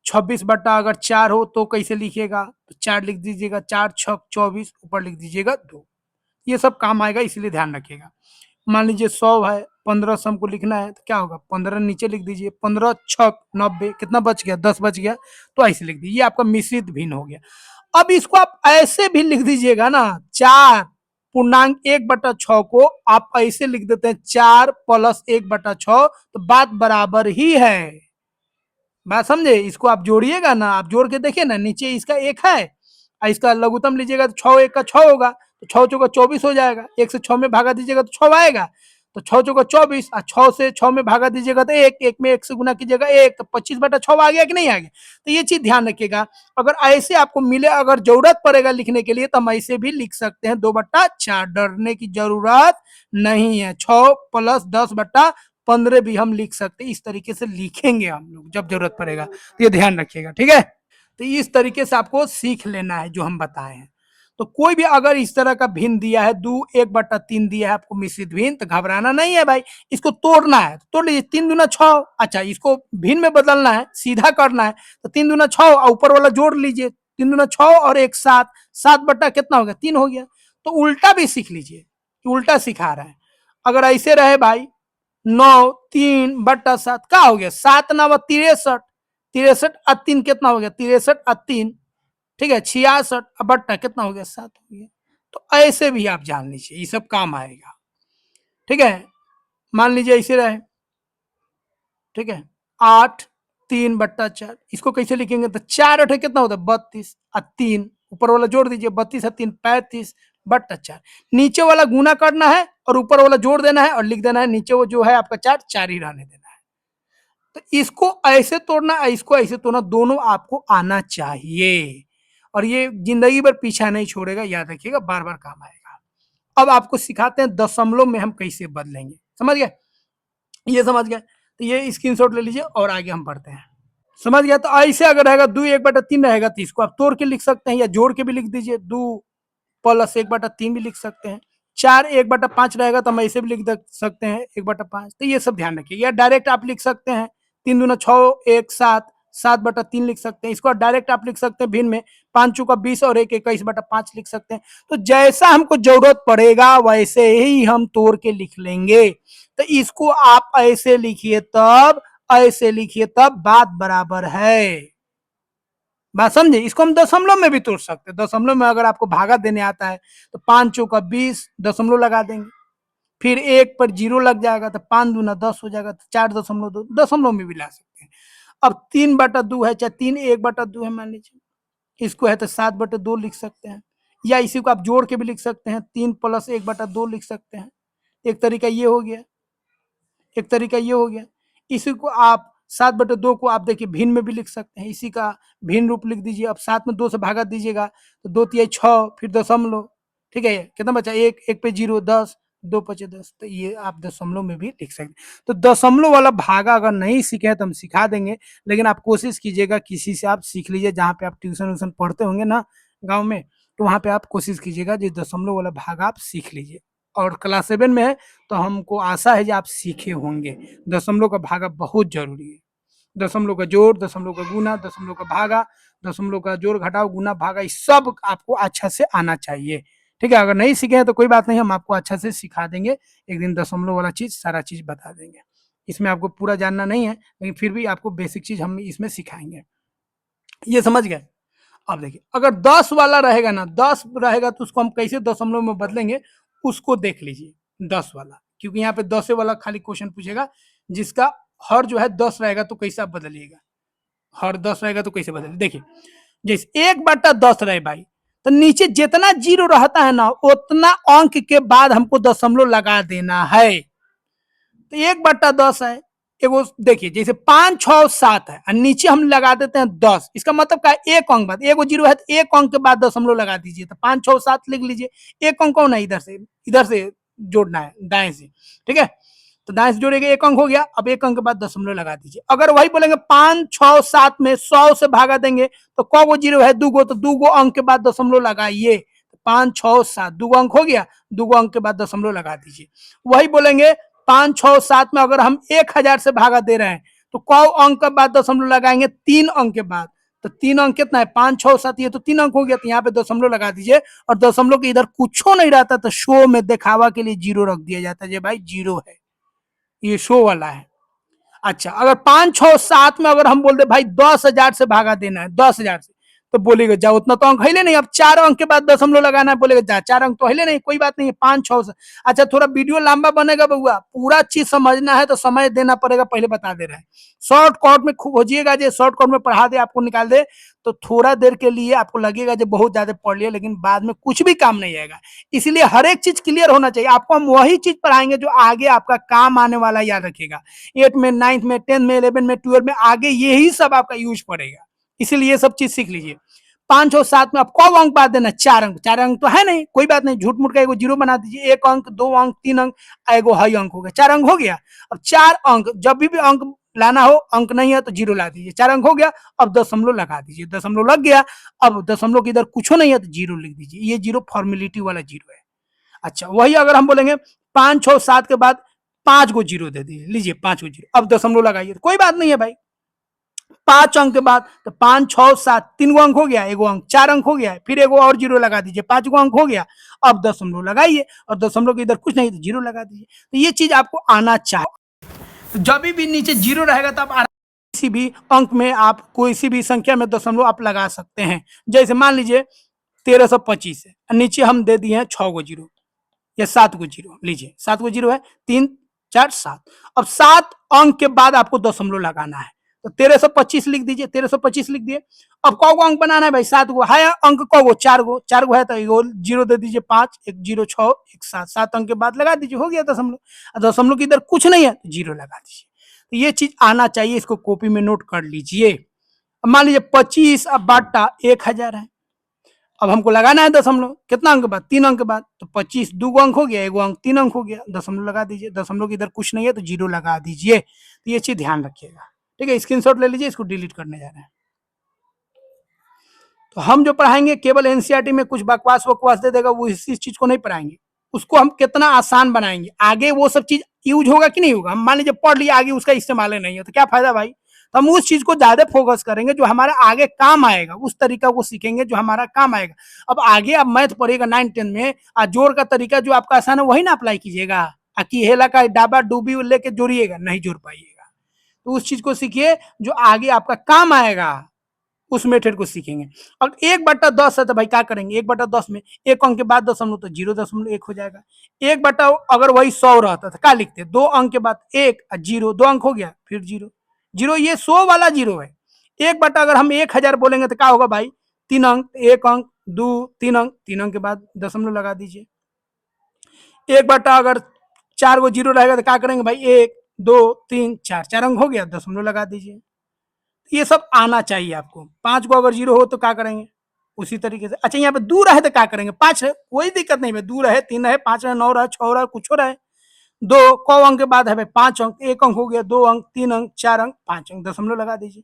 26/4 हो तो कैसे लिखिएगा, तो 4 लिख दीजिएगा, 4×6 = 24, ऊपर लिख दीजिएगा 2, ये सब काम आएगा, इसलिए ध्यान रखिएगा। मान लीजिए 100 है, 15 से हमको लिखना है तो क्या होगा, 15 नीचे लिख दीजिए, 15×6 = 90, कितना बच गया, 10 बच गया, तो ऐसे लिख दीजिए, ये आपका मिश्रित भिन्न हो गया। अब इसको आप ऐसे भी लिख दीजिएगा ना, 4.1/6 को आप ऐसे लिख देते हैं 4 + 1/6, तो बात बराबर ही है, बात समझे। इसको आप जोड़िएगा ना, आप जोड़ के देखिए ना, नीचे इसका 1 है और इसका लघुत्तम लीजिएगा तो 6 × 1 = 6 होगा, तो 6 चौका 24 हो जाएगा, 1 से 6 में भागा दीजिएगा तो 6 आएगा। तो 6 चौका 24, 6 से 6 में भागा दीजिएगा तो 1, 1 में 1 से गुना कीजिएगा 1, तो 25/6 आ गया कि नहीं आ गया। तो ये चीज ध्यान रखिएगा। अगर ऐसे आपको मिले, अगर जरूरत पड़ेगा लिखने के लिए तो हम ऐसे भी लिख सकते हैं 2/4, डरने की जरूरत नहीं है। 6 + 10/15 भी हम लिख सकते हैं, इस तरीके से लिखेंगे हम लोग जब जरूरत पड़ेगा, तो ये ध्यान रखिएगा, ठीक है। तो इस तरीके से आपको सीख लेना है जो हम बताए हैं। तो कोई भी अगर इस तरह का भिन्न दिया है, 2 1/3 दिया है आपको मिश्रित भिन्न, तो घबराना नहीं है भाई, इसको तोड़ना है, तोड़ लीजिए। 3 दूना 6, अच्छा इसको भिन्न में बदलना है, सीधा करना है, तो 3 दूना 6 और ऊपर वाला जोड़ लीजिए, 3 दूना 6 और 1 7, 7 बट्टा कितना हो गया 3 हो गया। तो उल्टा भी सीख लीजिए, उल्टा सिखा रहा है। अगर ऐसे रहे भाई 9 3/7 क्या हो गया, 7 9 63, 63 और 3 कितना हो गया 63 और 3, ठीक है 66 बट्टा कितना हो गया 7 हो गया। तो ऐसे भी आप जान लीजिए, ये सब काम आएगा, ठीक है। मान लीजिए ऐसे रहे, ठीक है 8 3/4, इसको कैसे लिखेंगे, तो 4 8 कितना होता है 32 और 3 ऊपर वाला जोड़ दीजिए, 32 और 3 35/4। नीचे वाला गुना करना है और ऊपर वाला जोड़ देना है और लिख देना है, नीचे वो जो है आपका 4 4 ही रहने देना है। तो इसको ऐसे तोड़ना, इसको ऐसे तोड़ना, दोनों आपको आना चाहिए, और ये जिंदगी भर पीछा नहीं छोड़ेगा, याद रखिएगा, बार बार काम आएगा। अब आपको सिखाते हैं दशमलव में हम कैसे बदलेंगे, समझ गए, ये समझ गए। तो ये स्क्रीनशॉट ले लीजिए और आगे हम बढ़ते हैं, समझ गया। तो ऐसे अगर रहेगा 2 1/3 रहेगा तो इसको आप तोड़ के लिख सकते हैं या जोड़ के भी लिख दीजिए, 2 + 1/3 भी लिख सकते हैं। 4 1/5 रहेगा तो हम ऐसे भी लिख सकते हैं 1/5। तो ये सब ध्यान रखिए, या डायरेक्ट आप लिख सकते हैं 3 दूना 6 1 7, 7/3 लिख सकते हैं। इसको डायरेक्ट आप लिख सकते हैं भिन्न में, 5 चौका 20 और 1 21/5 लिख सकते हैं। तो जैसा हमको जरूरत पड़ेगा वैसे ही हम तोड़ के लिख लेंगे। तो इसको आप ऐसे लिखिए तब, ऐसे लिखिए तब बात बराबर है, बात समझे। इसको हम दशमलव में भी तोड़ सकते हैं। दशमलव में अगर आपको भागा देने आता है तो 5 चौका 20 दशमलव लगा देंगे, फिर 1 पर 0 लग जाएगा तो 5 दूना 10 हो जाएगा, तो 4.2 दशमलव में भी ला सकते हैं। अब 3/2 है, चाहे 3 1/2 है मान लीजिए, इसको है तो 7/2 लिख सकते हैं, या इसी को आप जोड़ के भी लिख सकते हैं, 3 + 1/2 लिख सकते हैं। एक तरीका ये हो गया, एक तरीका ये हो गया। इसी को आप 7/2 को आप देखिए भिन्न में भी लिख सकते हैं, इसी का भिन्न रूप लिख दीजिए। अब 7 में 2 से भागा दीजिएगा तो 2 तिहाई 6, फिर दशमलव, ठीक है कितना बचा 1 1 पे 0 10, 2 5 10। तो ये आप दशमलव में भी लिख सकते हैं। तो दशमलव वाला भागा अगर नहीं सीखे तो हम सिखा देंगे, लेकिन आप कोशिश कीजिएगा किसी से आप सीख लीजिए, जहाँ पे आप ट्यूशन व्यूशन पढ़ते होंगे ना गाँव में, तो वहाँ पे आप कोशिश कीजिएगा जो दशमलव वाला भागा आप सीख लीजिए। और क्लास 7 में है तो हमको आशा है कि आप सीखे होंगे। दशमलव का भागा बहुत जरूरी है, दशमलव का जोड़, दशमलव का गुना, दशमलव का भागा, दशमलव का जोड़ घटाव गुना भागा, ये सब आपको अच्छा से आना चाहिए, ठीक है। अगर नहीं सीखे हैं तो कोई बात नहीं, हम आपको अच्छा से सिखा देंगे। एक दिन दशमलव वाला चीज सारा चीज बता देंगे। इसमें आपको पूरा जानना नहीं है, लेकिन फिर भी आपको बेसिक चीज हम इसमें सिखाएंगे, ये समझ गए। अब देखिए अगर 10 वाला रहेगा ना, 10 रहेगा तो उसको हम कैसे दशमलव में बदलेंगे, उसको देख लीजिए 10 वाला, क्योंकि यहाँ पे 10 वाला खाली क्वेश्चन पूछेगा, जिसका हर जो है 10 रहेगा तो कैसे आप बदलिएगा, हर 10 रहेगा तो कैसे बदलिए। देखिए जैसे 1/10 रहे भाई, तो नीचे जितना 0 रहता है ना उतना अंक के बाद हमको दशमलव लगा देना है। तो 1/10 है, एगो देखिए जैसे 5 6 7 है और नीचे हम लगा देते हैं 10, इसका मतलब क्या है एक अंक बाद, एगो 0 है तो एक अंक के बाद दशमलव लगा दीजिए, तो 5 6 7 लिख लीजिए। एक अंक कौन है, इधर से जोड़ना है दाएं से, ठीक है। तो दाएं से जोड़ेंगे एक अंक हो गया, अब एक अंक के बाद दशमलव लगा दीजिए। अगर वही बोलेंगे 5 6 7 में 100 से भागा देंगे तो कौ 0 है 2 गो, तो 2 गो अंक के बाद दशमलव लगाइए, 5 6 7 2 अंक हो गया, 2 अंक के बाद दशमलव लगा दीजिए। वही बोलेंगे 5 6 7 में अगर हम 1000 से भागा दे रहे हैं तो कौ अंक के बाद दशमलव लगाएंगे, 3 अंक के बाद। तो 3 अंक कितना है 5 6 7, ये तो 3 अंक हो गया, तो यहाँ पे दशमलव लगा दीजिए। और दशमलव के इधर कुछ नहीं रहता तो शो में दिखावा के लिए 0 रख दिया जाता है, भाई 0 है, ये शो वाला है। अच्छा अगर 5 6 7 में अगर हम बोलते भाई 10,000 से भागा देना है, 10,000 से, तो बोलेगा जा उतना तो अंक हिले नहीं, अब 4 अंक के बाद दशमलव लगाना है, बोलेगा जा 4 अंक तो हिले नहीं, कोई बात नहीं है 5 6 से। अच्छा थोड़ा वीडियो लंबा बनेगा बउआ, पूरा चीज समझना है तो समय देना पड़ेगा, पहले बता दे रहे हैं। शॉर्टकट में खोजिएगा, जो शॉर्टकट में पढ़ा दे आपको निकाल दे, तो थोड़ा देर के लिए आपको लगेगा जो बहुत ज्यादा पढ़ लिया, लेकिन बाद में कुछ भी काम नहीं आएगा। इसलिए हर एक चीज क्लियर होना चाहिए आपको, हम वही चीज पढ़ाएंगे जो आगे आपका काम आने वाला, याद रखिएगा 8 में 9th में 10th में 11 में 12 में आगे यही सब आपका यूज पड़ेगा, इसीलिए ये सब चीज सीख लीजिए। 5 और 7 में आप कब अंक बात देना, 4 अंक, 4 अंक तो है नहीं, कोई बात नहीं, झूठ मूठ का एगो जीरो बना दीजिए, 1 अंक 2 अंक 3 अंक एगो हाई अंक हो गया, 4 अंक हो गया। अब 4 अंक जब भी अंक लाना हो, अंक नहीं है तो जीरो ला दीजिए, 4 अंक हो गया। अब दशमलव लगा दीजिए, दशमलव लग गया, अब दशमलव के इधर कुछ नहीं है तो जीरो लिख दीजिए, ये जीरो फॉर्मेलिटी वाला जीरो है। अच्छा वही अगर हम बोलेंगे 5 6 7 के बाद 5 को जीरो दे दीजिए, लीजिए 5 को जीरो, अब दशमलव लगाइए, कोई बात नहीं है भाई। 5 अंक के बाद तो 5 6 7 3 गो अंक हो गया, एगो अंक 4 अंक हो गया, फिर एगो और जीरो लगा दीजिए, 5 गो अंक हो गया। अब दशमलव लगाइए और दशमलव के इधर कुछ नहीं तो जीरो लगा दीजिए, तो ये चीज आपको आना चाहिए। तो जब भी नीचे जीरो रहेगा तब किसी भी अंक में आप कोई सी भी संख्या में दशमलव आप लगा सकते हैं। जैसे मान लीजिए 1325 है, नीचे हम दे दिए हैं 6 गो जीरो या 7 गो जीरो, लीजिए 7 गो जीरो है, 3 4 7। अब 7 अंक के बाद आपको दशमलव लगाना है, तो 1325 लिख दीजिए, 1325 लिख दिए। अब कौ गो अंक बनाना है भाई, 7 गो है अंक, कौ गो 4 गो, 4 गो है तो एगो जीरो दे दीजिए, 5 1 0 6 1 7, 7 अंक के बाद लगा दीजिए, हो गया दशमलव। दशमलव की इधर कुछ नहीं है तो जीरो लगा दीजिए, तो ये चीज आना चाहिए, इसको कॉपी में नोट कर लीजिए। मान लीजिए 25 अब बाटा 1000 है, अब हमको लगाना है दशमलव, कितना अंक के बाद 3 अंक के बाद, तो 25 2 अंक हो गया, एगो अंक 3 अंक हो गया, दशमलव लगा दीजिए, दशमलव की इधर कुछ नहीं है तो जीरो लगा दीजिए, तो ये चीज ध्यान रखिएगा, ठीक है। स्क्रीनशॉट ले लीजिए, इसको डिलीट करने जा रहे हैं। तो हम जो पढ़ाएंगे केवल एनसीईआरटी में कुछ बकवास वकवास दे देगा, वो इस चीज को नहीं पढ़ाएंगे, उसको हम कितना आसान बनाएंगे, आगे वो सब चीज यूज होगा कि नहीं होगा। हम मान लीजिए पढ़ लिया, आगे उसका इस्तेमाल नहीं है तो क्या फायदा भाई। तो हम उस चीज को ज्यादा फोकस करेंगे जो हमारे आगे काम आएगा, उस तरीका को सीखेंगे जो हमारा काम आएगा। अब आगे आप मैथ पढ़ेगा 9 10 में, जोड़ का तरीका जो आपका आसान है वही ना अप्लाई कीजिएगा, कि हेला का डाबा डूबी लेके जोड़िएगा, नहीं जोड़ पाइएगा। तो उस चीज को सीखिए जो आगे आपका काम आएगा, उस मेथड को सीखेंगे। और 1/10 है तो भाई क्या करेंगे, 1/10 में 1 अंक के बाद दशमलव तो 0.1 हो जाएगा। 1 अगर वही 100 रहता तो क्या लिखते, 2 अंक के बाद 1 0, 2 अंक हो गया, फिर 0 0, ये 100 वाला 0 है। 1 अगर हम 1000 बोलेंगे तो क्या होगा भाई, 3 अंक, 1 अंक 2 3 अंक, 3 अंक के बाद दशमलव लगा दीजिए। 1 अगर 4 गो जीरो रहेगा तो क्या करेंगे भाई, 1 2 3 4, 4 अंक हो गया, दशमलव लगा दीजिए। ये सब आना चाहिए आपको। 5 को अगर जीरो हो तो क्या करेंगे, उसी तरीके से। अच्छा यहाँ पे 2 रहे तो क्या करेंगे, 5 है कोई दिक्कत नहीं है, 2 रहे 3 रहे 5 रहे 9 रहे 6 रहे कुछ हो रहे, 2 कौ अंक के बाद है भाई 5 अंक, 1 अंक हो गया, 2 अंक 3 अंक 4 अंक 5 अंक, दशमलव लगा दीजिए।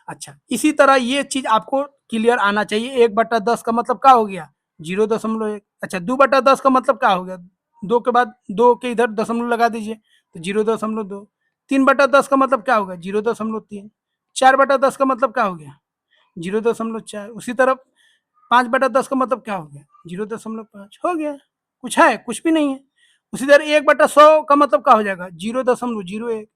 अच्छा इसी तरह ये चीज आपको क्लियर आना चाहिए। 1/10 का मतलब क्या हो गया, 0.1। अच्छा 2/10 का मतलब क्या हो गया, 2 के बाद 2 के इधर दशमलव लगा दीजिए तो 0.2। 3/10 का मतलब क्या होगा, 0.3। 4/10 का मतलब क्या हो गया, 0.4। उसी तरह 5/10 का मतलब क्या हो गया, 0.5 हो गया, कुछ है कुछ भी नहीं है। उसी तरह 1/100 का मतलब क्या हो जाएगा, 0.01।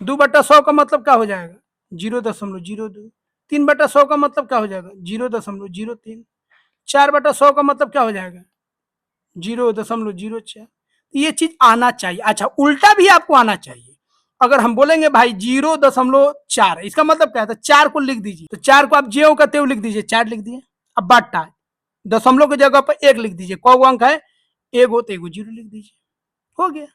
2/100 का मतलब क्या हो जाएगा, 0.02। 3/100 का मतलब क्या हो जाएगा, 0.03। 4/100 का मतलब क्या हो जाएगा, 0.04। ये चीज आना चाहिए। अच्छा उल्टा भी आपको आना चाहिए। अगर हम बोलेंगे भाई 0.4, इसका मतलब क्या है, 4 को लिख दीजिए, तो 4 को आप ज्यों का त्यों लिख दीजिए, 4 लिख दिए। अब बाटा दशमलव की जगह पर 1 लिख दीजिए, कौ अंक है, एगो तो एगो जीरो लिख दीजिए, हो गया।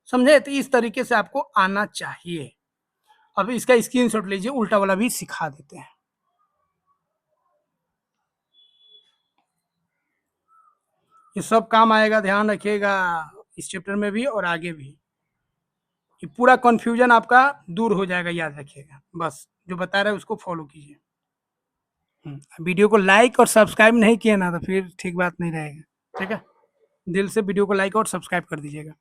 समझे, तो इस तरीके से आपको आना चाहिए। अब इसका स्क्रीनशॉट लीजिए, उल्टा वाला भी सिखा देते हैं। ये सब काम आएगा, ध्यान रखिएगा, इस चैप्टर में भी और आगे भी। ये पूरा कंफ्यूजन आपका दूर हो जाएगा, याद रखिएगा। बस जो बता रहे हैं उसको फॉलो कीजिए। वीडियो को लाइक और सब्सक्राइब नहीं किए ना तो फिर ठीक बात नहीं रहेगा, ठीक है। दिल से वीडियो को लाइक और सब्सक्राइब कर दीजिएगा।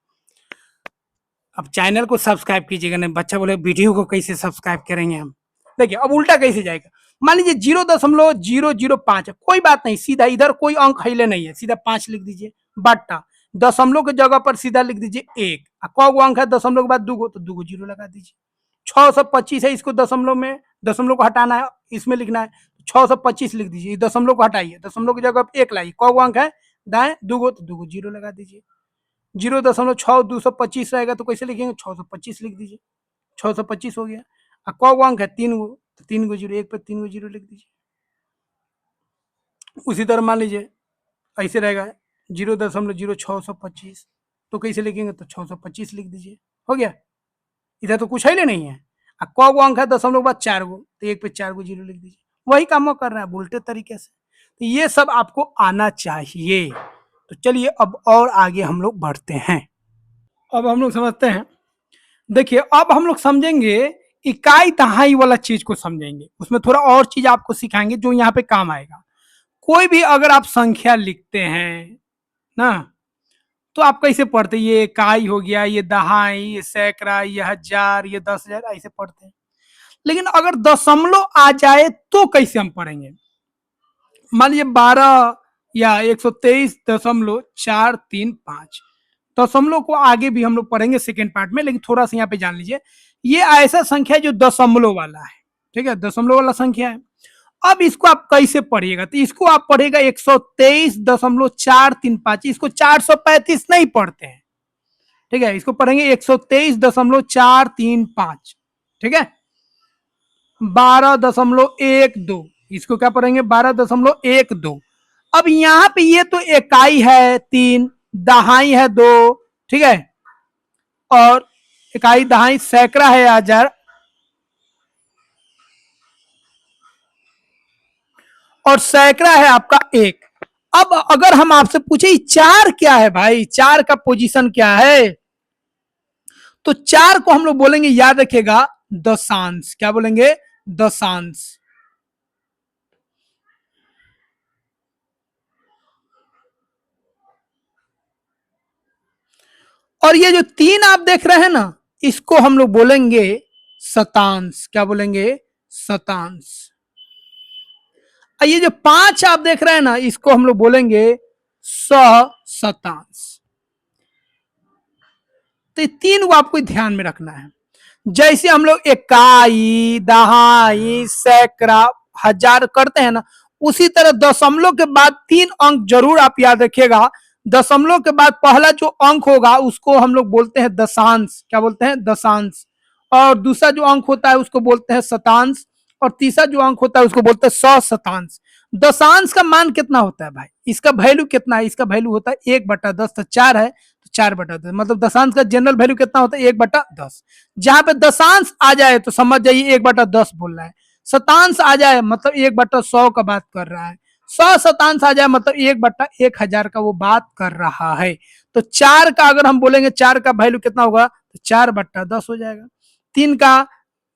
अब चैनल को सब्सक्राइब कीजिएगा, नहीं बच्चा बोले वीडियो को कैसे सब्सक्राइब करेंगे हम। देखिए अब उल्टा कैसे जाएगा, मान लीजिए 0.005 है, कोई बात नहीं, सीधा इधर कोई अंक हिले नहीं है, सीधा 5 लिख दीजिए। बट्टा दशमलव की जगह पर सीधा लिख दीजिए 1। कौ गो अंक है, दशमलव के बाद 2 गो, तो 2 गो जीरो लगा दीजिए। 625 है, इसको दशमलव में दशमलव को हटाना है, इसमें लिखना है 625 लिख दीजिए, दशमलव को हटाइए, दशमलव की जगह आप 1 लाइए, कौ अंक है दाएं, दूगो तो दूगो जीरो लगा दीजिए, 0.6 रहेगा तो कैसे लिखेंगे 625 लिख दीजिए, 625 हो गया। और कौ अंक है 3 गो, तो 3 गो जीरो, एक पे 3 गो जीरो लिख दीजिए। उसी तरह मान लीजिए ऐसे रहेगा 0.0625, तो कैसे लिखेंगे तो 625 लिख दीजिए, हो गया। इधर तो कुछ है नहीं है। कौ अंक है दशमलव के बाद 4 गो, तो एक पे 4 गो जीरो लिख दीजिए, वही काम कर रहा है उल्टे तरीके से। तो ये सब आपको आना चाहिए। तो चलिए अब और आगे हम लोग बढ़ते हैं। अब हम लोग समझते हैं, देखिए अब हम लोग समझेंगे इकाई दहाई वाला चीज को समझेंगे, उसमें थोड़ा और चीज आपको सिखाएंगे जो यहाँ पे काम आएगा। कोई भी अगर आप संख्या लिखते हैं ना, तो आप कैसे पढ़ते हैं, ये इकाई हो गया, ये दहाई, ये सैकड़ा, ये हजार, ये 10,000, ऐसे पढ़ते हैं। लेकिन अगर दशमलव आ जाए तो कैसे हम पढ़ेंगे। मान लीजिए 12 या 123.435, दशमलव को आगे भी हम लोग पढ़ेंगे सेकेंड पार्ट में, लेकिन थोड़ा सा यहाँ पे जान लीजिए ये ऐसा संख्या है जो दशमलव वाला है, ठीक है, दशमलव वाला संख्या है। अब इसको आप कैसे पढ़िएगा, तो इसको आप पढ़ेगा 123.435, इसको 435 नहीं पढ़ते हैं, ठीक है, इसको पढ़ेंगे 123.435, ठीक है। 12.12, इसको क्या पढ़ेंगे 12.12। अब यहां पे ये तो इकाई है 3, दहाई है 2, ठीक है, और इकाई दहाई सैकड़ा है 1000, और सैकड़ा है आपका 1। अब अगर हम आपसे पूछे 4 क्या है भाई, 4 का पोजीशन क्या है, तो 4 को हम लोग बोलेंगे, याद रखिएगा, दशांश। क्या बोलेंगे, दशांश। और ये जो 3 आप देख रहे हैं ना, इसको हम लोग बोलेंगे शतांश। क्या बोलेंगे, शतांश। ये जो 5 आप देख रहे हैं ना, इसको हम लोग बोलेंगे सहशतांश। तो ये 3 को आपको ध्यान में रखना है। जैसे हम लोग इकाई, दहाई, सैकड़ा, हजार करते हैं ना, उसी तरह दशमलव के बाद 3 अंक जरूर आप याद रखिएगा। दशमलव के बाद पहला जो अंक होगा उसको हम लोग बोलते हैं दशांश। क्या बोलते हैं, दशांश। और दूसरा जो अंक होता है उसको बोलते हैं शतांश, और तीसरा जो अंक होता है उसको बोलते हैं सहशतांश। दशांश का मान कितना होता है भाई, इसका वैल्यू कितना है, इसका वैल्यू होता है 1/10, तो 4 है तो 4/10, मतलब दशांश का जनरल वैल्यू कितना होता है 1/10। जहां पे दशांश आ जाए तो समझ जाइए 1/10 बोल रहा है, शतांश आ जाए मतलब 1/100 का बात कर रहा है, शतांश आ जाए मतलब 1/1000 का वो बात कर रहा है। तो 4 का अगर हम बोलेंगे 4 का वैल्यू कितना होगा, तो 4/10 हो जाएगा। 3 का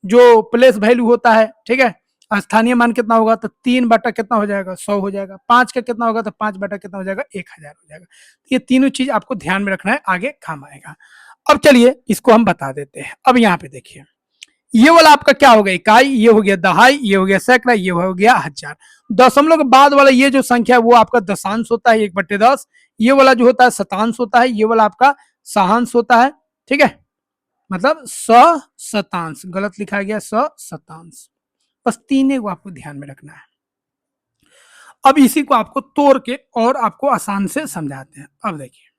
जो प्लेस वैल्यू होता है, ठीक है, स्थानीय मान कितना होगा, तो 3 कितना हो जाएगा, 100 हो जाएगा। 5 का कितना होगा, तो 5 कितना हो जाएगा, 1000 हो जाएगा। ये तीनों चीज आपको ध्यान में रखना है, आगे काम आएगा। अब चलिए इसको हम बता देते हैं। अब यहाँ पे देखिए, ये वाला आपका क्या हो गया, इकाई, ये हो गया दहाई, ये हो गया सैकड़ा, ये हो गया हजार। दशमलव के बाद वाला ये जो संख्या है वो आपका दशांश होता है 1/10। ये वाला जो होता है शतांश होता है, ये वाला आपका सहांश होता है, ठीक है, मतलब सहशतांश, गलत लिखा गया सहशतांश। बस तीनों को आपको ध्यान में रखना है। अब इसी को आपको तोड़ के और आपको आसान से समझाते हैं। अब देखिए,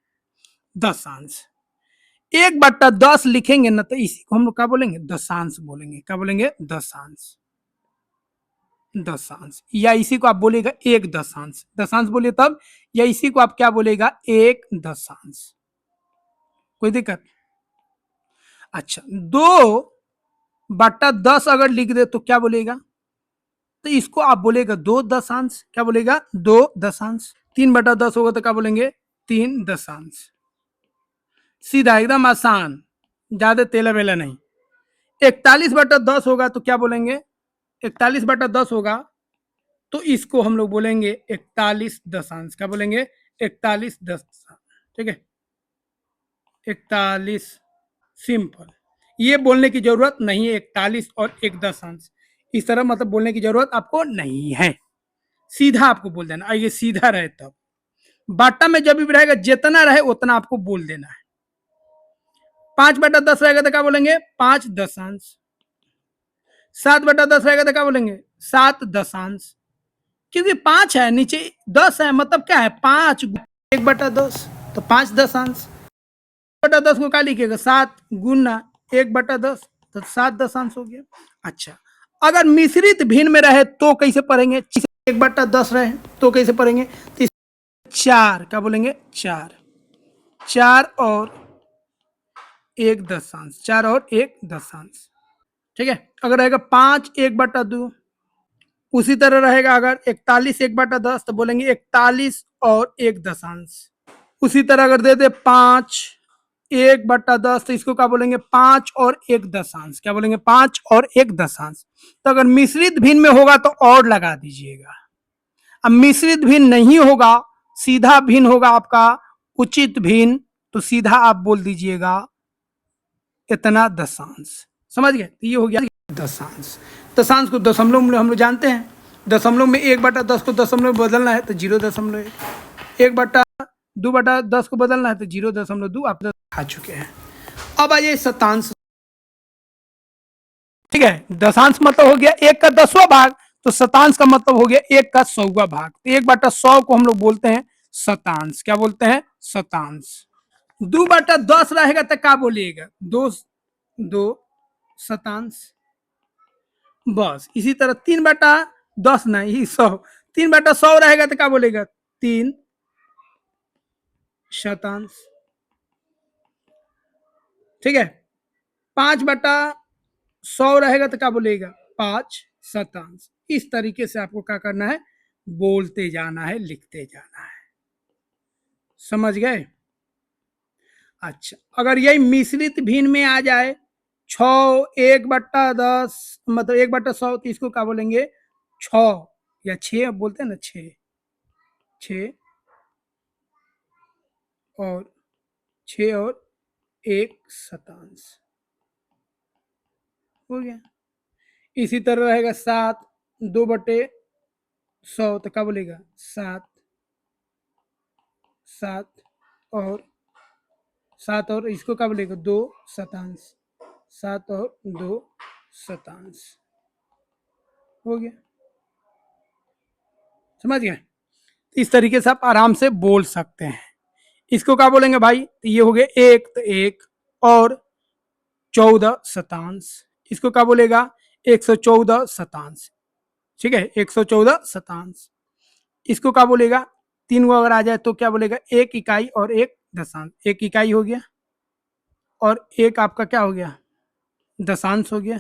दशांश 1/10 लिखेंगे ना, तो इसी को हम लोग क्या बोलेंगे, दशांश बोलेंगे। क्या बोलेंगे, दशांश। दशांश, या इसी को आप बोलेगा एक दशांश, दशांश बोलिए तब, या इसी को आप क्या बोलेगा, एक दशांश। कोई दिक्कत। अच्छा, 2/10 अगर लिख दे तो क्या बोलेगा, तो इसको आप बोलेगा 2 दशांश। क्या बोलेगा, 2 दशांश। 3/10 होगा तो क्या बोलेंगे, 3 दशांश। सीधा एकदम आसान, ज्यादा तेला बेला नहीं। 41/10 होगा तो क्या बोलेंगे, 41/10 होगा तो इसको हम लोग बोलेंगे 41 दशांश। क्या बोलेंगे, 41 दशांश, ठीक है, 41। सिंपल, ये बोलने की जरूरत नहीं है 41 और 1 दशांश, इस तरह मतलब बोलने की जरूरत आपको नहीं है। सीधा आपको बोल देना, ये सीधा रहे तब। बाटा में जब भी रहेगा जितना रहे उतना आपको बोल देना है। 5/10 रहेगा तो क्या बोलेंगे, 5 दशांश। 7/10 रहेगा तो क्या बोलेंगे, 7 दशांश। क्योंकि 5 है, नीचे 10 है, मतलब क्या है 5 1/10, तो 5 दशांश। 1/10 को क्या लिखिएगा 7 गुना 1/10, तो 7 दशांश हो गया। अच्छा, अगर मिश्रित भिन्न में रहे तो कैसे पढ़ेंगे? 1/10 रहे तो कैसे पढ़ेंगे? तो 4 क्या बोलेंगे? 4 4 और 1 दशांश, 4 और 1 दशांश। ठीक है, अगर रहेगा 5 1/2, उसी तरह रहेगा अगर 41 1/10 तो बोलेंगे 41 और 1 दशांश। उसी तरह अगर दे दे 5 1/10 तो इसको क्या बोलेंगे? 5 और 1 दशांश। क्या बोलेंगे? 5 और 1 दशांश। तो अगर मिश्रित भिन्न में होगा तो और लगा दीजिएगा। अब मिश्रित भिन्न नहीं होगा, सीधा भिन्न होगा आपका उचित भिन्न, तो सीधा आप बोल दीजिएगा इतना दशांश। समझ गए? तो ये हो गया दशांश। दशांश को दशमलव में हम लोग जानते हैं, दशमलव में 1/10 को दशमलव में बदलना है तो 0.1, 1/2/10 को बदलना है तो 0.2 आप खा चुके हैं। अब आइए शतांश। ठीक है, दशांश मतलब हो गया 1 का 10वां भाग, तो शतांश का मतलब हो गया 1 का 100वां भाग। तो 1/100 को हम लोग बोलते हैं शतांश। क्या बोलते हैं? शतांश। 2/10 रहेगा तो क्या बोलिएगा? 2 शतांश। बस इसी तरह 3/10 नहीं 100, 3/100 रहेगा तो क्या बोलेगा? 3 शतांश। ठीक है, 5/100 रहेगा तो क्या बोलेगा? 5 शतांश। इस तरीके से आपको क्या करना है? बोलते जाना है, लिखते जाना है। समझ गए? अच्छा, अगर यही मिश्रित भिन्न में आ जाए 6 1/10 मतलब 1/100 तो इसको क्या बोलेंगे? 6 या 6 बोलते हैं ना, 6 और 6 और 1 शतांश हो गया। इसी तरह रहेगा 7 2/100 तो क्या बोलेगा? 7 7 और 7 और इसको क्या बोलेगा? 2 शतांश। 7 और 2 शतांश हो गया। समझ गए? इस तरीके से आप आराम से बोल सकते हैं। इसको क्या बोलेंगे भाई? तो ये हो गया 1 तो 1 और 14 शतांश। इसको क्या बोलेगा? 114 शतांश। ठीक है, 114 शतांश। इसको क्या बोलेगा? 3 गो अगर आ जाए तो क्या बोलेगा? 1 इकाई और 1 दशांश। 1 इकाई हो गया और 1 आपका क्या हो गया? दशांश हो गया,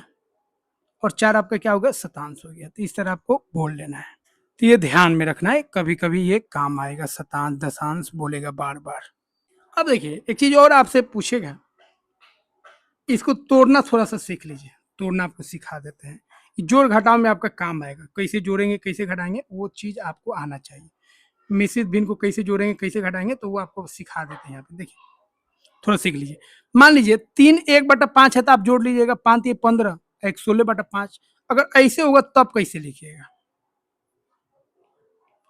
और 4 आपका क्या हो गया? शतांश हो गया। तो इस तरह आपको बोल लेना है। तो ये ध्यान में रखना है, कभी कभी ये काम आएगा, शतांश दशांश बोलेगा बार बार। अब देखिए एक चीज और आपसे पूछेगा, इसको तोड़ना थोड़ा सा सीख लीजिए। तोड़ना आपको सिखा देते हैं, जोड़ घटाव में आपका काम आएगा। कैसे जोड़ेंगे कैसे घटाएंगे वो चीज आपको आना चाहिए। मिश्रित भिन्न को कैसे जोड़ेंगे कैसे घटाएंगे तो वो आपको सिखा देते हैं। यहाँ पे देखिए, थोड़ा सीख लीजिए। मान लीजिए 3 1/5 है तो आप जोड़ लीजिएगा, 5 3 15, 1 16/5। अगर ऐसे होगा तब कैसे लिखिएगा?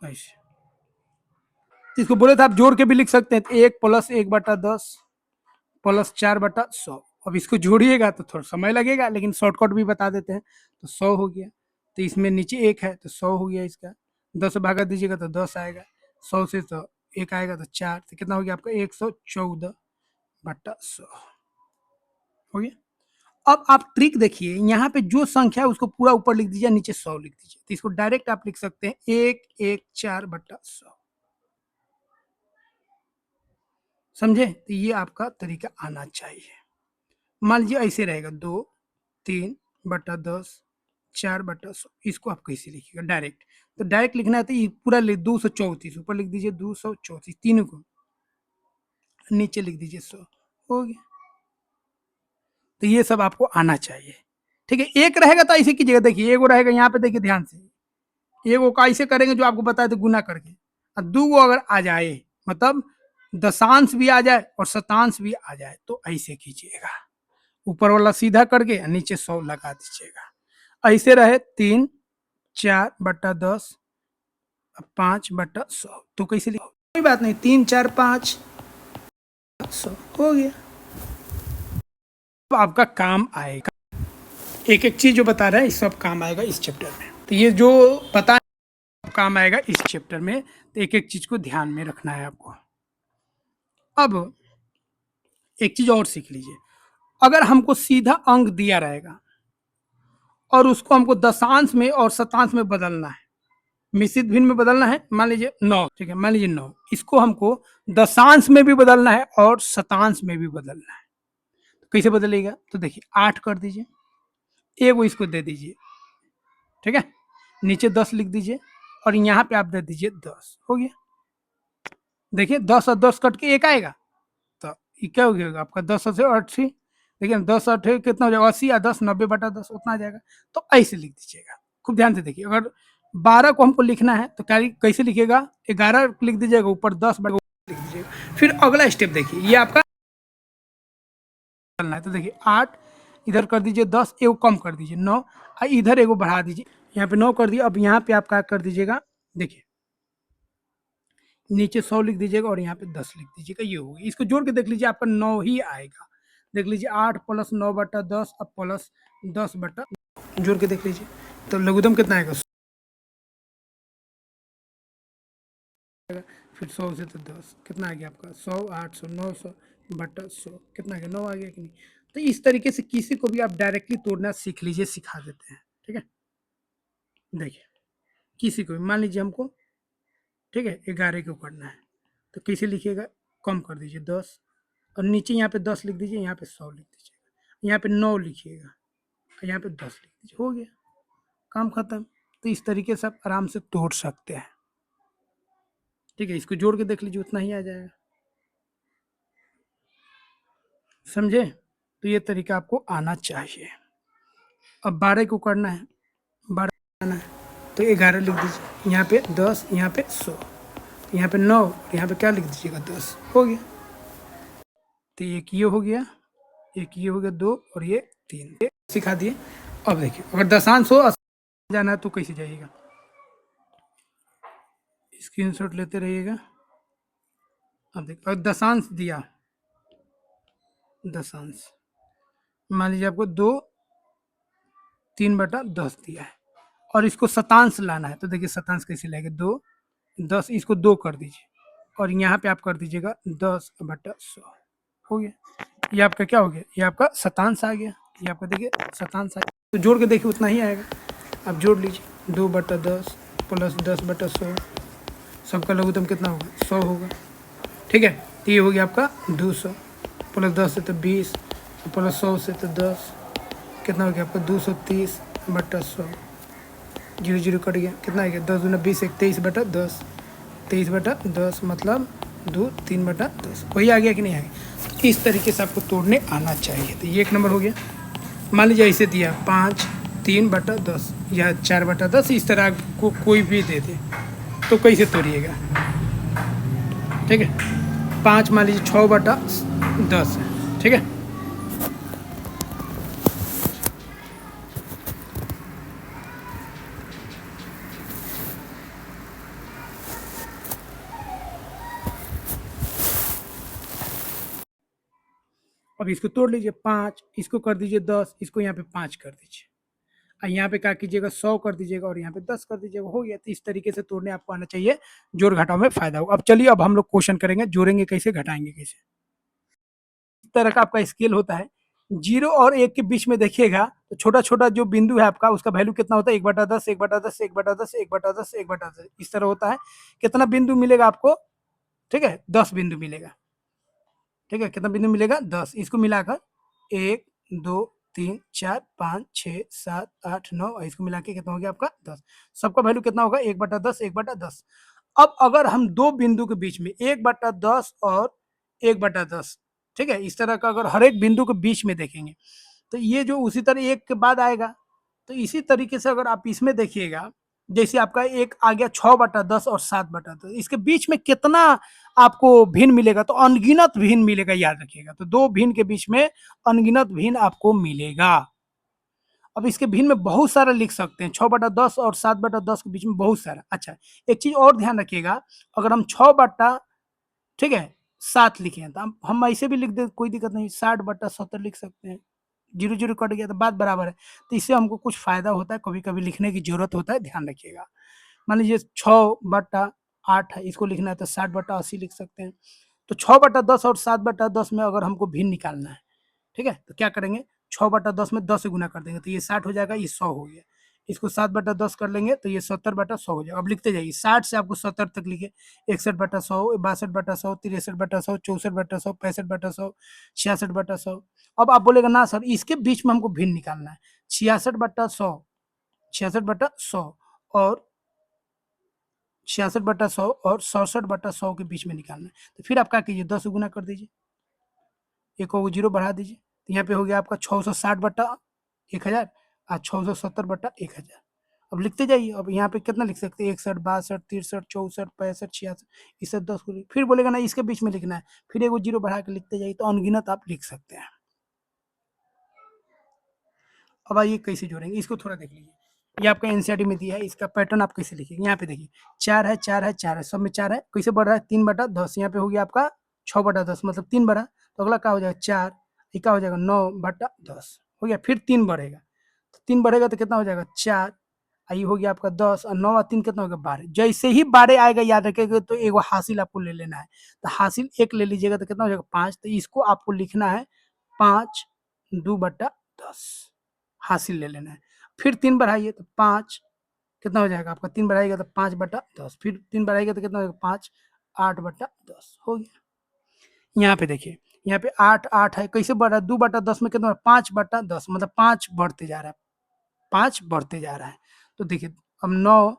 ऐसे। इसको बोले तो आप जोड़ के भी लिख सकते हैं, 1 + 1/10 + 4/100। अब इसको जोड़िएगा तो थोड़ा समय लगेगा, लेकिन शॉर्टकट भी बता देते हैं। तो 100 हो गया, तो इसमें नीचे 1 है तो 100 हो गया। इसका 10 भागा दीजिएगा तो 10 आएगा, 100 से तो 1 आएगा तो 4, तो कितना हो गया आपका? 114/100 हो गया। अब आप ट्रिक देखिए, यहाँ पे जो संख्या है उसको पूरा ऊपर लिख दीजिए, नीचे 100 लिख दीजिए। तो इसको डायरेक्ट आप लिख सकते हैं 114/100। समझे? तो ये आपका तरीका आना चाहिए। मान लीजिए ऐसे रहेगा 2 3/10 4/100। इसको आप कैसे लिखिएगा? डायरेक्ट। तो डायरेक्ट लिखना है तो ये पूरा 234 ऊपर लिख दीजिए, 234 तीनों को, नीचे लिख दीजिए 100 हो गया। तो ये सब आपको आना चाहिए। ठीक है, एक रहेगा तो ऐसे कीजिएगा। देखिए एगो रहेगा यहाँ पे, देखिए ध्यान से, एगो का ऐसे करेंगे जो आपको बताया था गुना करके, और 2 गो अगर आ जाए मतलब दशांश भी आ जाए और शतांश भी आ जाए तो ऐसे कीजिएगा, ऊपर वाला सीधा करके नीचे 100 लगा दीजिएगा। ऐसे रहे 3 4/10 5/100 तो कैसे लिखो? कोई बात नहीं, 3 4 5 100 हो गया। तो आपका काम आएगा, एक एक चीज जो बता रहा है इस सब काम आएगा इस चैप्टर में। तो ये जो पता काम आएगा इस चैप्टर में। तो एक एक चीज को ध्यान में रखना है आपको। अब एक चीज और सीख लीजिए, अगर हमको सीधा अंक दिया रहेगा और उसको हमको दशांश में और शतांश में बदलना है, मिश्रित भिन्न में बदलना है, मान लीजिए 9, ठीक है, मान लीजिए 9, इसको हमको दशांश में भी बदलना है और शतांश में भी बदलना है। तो कैसे बदलेगा? तो देखिए 8 कर दीजिए, एगो इसको दे दीजिए, ठीक है, नीचे 10 लिख दीजिए और यहाँ पे आप दे दीजिए 10, हो गया। देखिए 10 और 10 कट के 1 आएगा, तो ये क्या हो गया आपका 10 से 80, देखिए 10 8 कितना हो जाएगा 80 या 10 90/10 उतना आ जाएगा। तो ऐसे लिख दीजिएगा, खूब ध्यान से देखिए। अगर 12 को हमको लिखना है तो कैसे लिखिएगा? 11 लिख दीजिएगा, ऊपर 10 लिख दीजिएगा। फिर अगला स्टेप देखिए, ये आपका चलना है। तो देखिए 8 इधर कर दीजिए, 10 एगो कम कर दीजिए 9, इधर एगो बढ़ा दीजिए, यहाँ पे 9 कर दिया। अब यहाँ पे आप क्या कर दीजिएगा? देखिए नीचे 100 लिख दीजिएगा और यहाँ पे 10 लिख दीजिएगा, ये होगी। इसको जोड़ के देख लीजिए, आपका 9 ही आएगा। देख लीजिए 8 प्लस 9/10 अब प्लस 10/, जोड़ के देख लीजिए तो लघुत्तम कितना आएगा? फिर 100 से तो 10 कितना आ गया आपका? 100 800 900/100 कितना आ गया? 9 आ गया कि नहीं? तो इस तरीके से किसी को भी आप डायरेक्टली तोड़ना सीख लीजिए, सिखा देते हैं, ठीक है। देखिए किसी को भी मान लीजिए हमको, ठीक है, 11 को करना है तो कैसे लिखिएगा? कम कर दीजिए 10 और नीचे यहाँ पे 10 लिख दीजिए, यहाँ पे 100 लिख दीजिएगा, यहाँ पे 9 लिखिएगा और यहाँ पे 10 लिख दीजिए, हो गया, काम खत्म। तो इस तरीके से आप आराम से तोड़ सकते हैं, ठीक है। इसको जोड़ के देख लीजिए, उतना ही आ जाएगा, समझे? तो ये तरीका आपको आना चाहिए। अब 12 को करना है, 12 करना है तो 11 लिख दीजिए, यहाँ पे 10, यहाँ पे 100, यहाँ पे 9, यहाँ पे क्या लिख दीजिएगा? 10, हो गया। तो एक ये हो गया, एक ये हो गया 2 और ये 3 सिखा दिए। अब देखिए अगर दशांश हो जाना है तो कैसे जाइएगा? स्क्रीनशॉट लेते रहिएगा। अब देखिए अगर दशांश दिया, दशांश मान लीजिए आपको 2 3/10 दिया है और इसको शतांश लाना है, तो देखिए शतांश कैसे लाएंगे? 2 10, इसको 2 कर दीजिए और यहाँ पे आप कर दीजिएगा 10/100, हो गया। ये आपका क्या हो गया? ये आपका शतांश आ गया, ये आपका देखिए शतांश आ गया। तो जोड़ के देखिए उतना ही आएगा, आप जोड़ लीजिए 2/10 प्लस 10/100, सबका लघुत्तम कितना होगा? 100 होगा, ठीक है। तो ये हो गया आपका 200 प्लस 10 से तो 20 प्लस 100 से तो 10, कितना हो गया आपका? 230/100, 0 0 कट गया, कितना आ गया? 10 दूना 20 23/10, 23/10 मतलब 2 3/10, वही आ गया कि नहीं आ गया? इस तरीके से आपको तोड़ने आना चाहिए। तो ये एक नंबर हो गया। मान लीजिए ऐसे दिया 5 3/10 या 4/10, इस तरह को कोई भी दे दे तो कैसे तोड़िएगा? ठीक है, 5 मान लीजिए 6/10 है, ठीक है। अब इसको तोड़ लीजिए 5, इसको कर दीजिए 10, इसको यहाँ पे 5 कर दीजिए और यहाँ पे क्या कीजिएगा? 100 कर दीजिएगा और यहाँ पे 10 कर दीजिएगा, हो गया। तो इस तरीके से तोड़ने आपको आना चाहिए, जोड़ घटाव में फायदा होगा। अब चलिए अब हम लोग क्वेश्चन करेंगे, जोड़ेंगे कैसे, घटाएंगे कैसे। इस तरह का आपका स्केल होता है, 0 और 1 के बीच में देखिएगा तो छोटा छोटा जो बिंदु है आपका, उसका वैल्यू कितना होता है? 1/10 1/10 1/10 1/10 1/10, इस तरह होता है। कितना बिंदु मिलेगा आपको? ठीक है, 10 बिंदु मिलेगा, ठीक है। कितना बिंदु मिलेगा? 10। इसको मिलाकर 1 2 3 4 5 6 7 8 9, इसको मिला के कितना हो गया आपका? 10। सबका वैल्यू कितना होगा? 1/10 1/10। अब अगर हम दो बिंदु के बीच में 1/10 और 1/10, ठीक है, इस तरह का अगर हर एक बिंदु के बीच में देखेंगे तो ये जो उसी तरह एक के बाद आएगा। तो इसी तरीके से अगर आप इसमें देखिएगा, जैसे आपका एक आ गया 6/10 और 7/10, इसके बीच में कितना आपको भिन्न मिलेगा? तो अनगिनत भिन्न मिलेगा, याद रखिएगा। तो दो भिन्न के बीच में अनगिनत भिन्न आपको मिलेगा। अब इसके भिन्न में बहुत सारा लिख सकते हैं, 6/10 और 7/10 के बीच में बहुत सारा। अच्छा, एक चीज और ध्यान रखिएगा, अगर हम 6, ठीक है, 7 लिखे हैं तो हम ऐसे भी लिख दे, कोई दिक्कत नहीं, 60/70 लिख सकते हैं। 0 0 कट गया तो बात बराबर है। तो इससे हमको कुछ फायदा होता है, कभी कभी लिखने की जरूरत होता है, ध्यान रखिएगा। मान लीजिए 6/8 है, इसको लिखना है तो 60/80 लिख सकते हैं। तो 6/10 और 7/10 में अगर हमको भिन्न निकालना है, ठीक है, तो क्या करेंगे, 6/10 में 10 से गुना कर देंगे तो ये 60 हो जाएगा, ये 100 हो गया। इसको 7/10 कर लेंगे तो ये 70/100 हो जाएगा। अब लिखते जाइए, 60 से आपको 70 तक लिखे, 61/100, 62/100, 63/100, 64/100, 65/100, 66/100। अब आप बोलेगा ना सर इसके बीच में हमको भिन्न निकालना है, 66/100, 66/100 और 66/100 और 67/100 के बीच में निकालना है। तो फिर आप क्या कीजिए, 10 गुना कर दीजिए, एक को जीरो बढ़ा दीजिए, तो यहाँ पे हो गया आपका 660/1000 और 670/1000। अब लिखते जाइए, अब यहाँ पे कितना लिख सकते हैं, 61, 62, 63, 64, 65, 66, इससे 10 को फिर बोलेगा ना इसके बीच में लिखना है, फिर एक जीरो बढ़ा के लिखते जाइए, तो अनगिनत आप लिख सकते हैं। अब आइए कैसे जोड़ेंगे, इसको थोड़ा देख लीजिए, ये आपका एनसीईआरटी में दिया है, इसका पैटर्न आप कैसे लिखेंगे। यहाँ पे देखिए 4 है, 4 है, 4 है, सब में 4 है, कैसे बढ़ रहा है, 3/10। यहाँ पे हो गया आपका 6/10 मतलब 3 बढ़ा, तो अगला क्या हो जाएगा 4, ये क्या हो जाएगा 9/10 हो गया। फिर 3 बढ़ेगा, तो 3 बढ़ेगा तो कितना हो जाएगा 4, ये हो गया आपका 10 और 9 और 3 कितना हो गया 12। जैसे ही 12 आएगा याद रखिएगा, तो एगो हासिल आपको ले लेना है, तो हासिल 1 ले लीजिएगा तो कितना हो जाएगा 5, तो इसको आपको लिखना है 5/2/10 हासिल ले लेना है। फिर 3 बढ़ाइए तो 5 कितना हो जाएगा आपका, 3 बढ़ाइएगा तो 5/10, फिर 3 बढ़ाइएगा तो कितना हो जाएगा 5, 8/10 हो गया। यहाँ पे देखिए, यहाँ पे 8 8 है, कैसे बढ़ रहा है, 2/10 में कितना 5/10 मतलब 5 बढ़ते जा रहा है, 5 बढ़ते जा रहा है। तो देखिए अब 9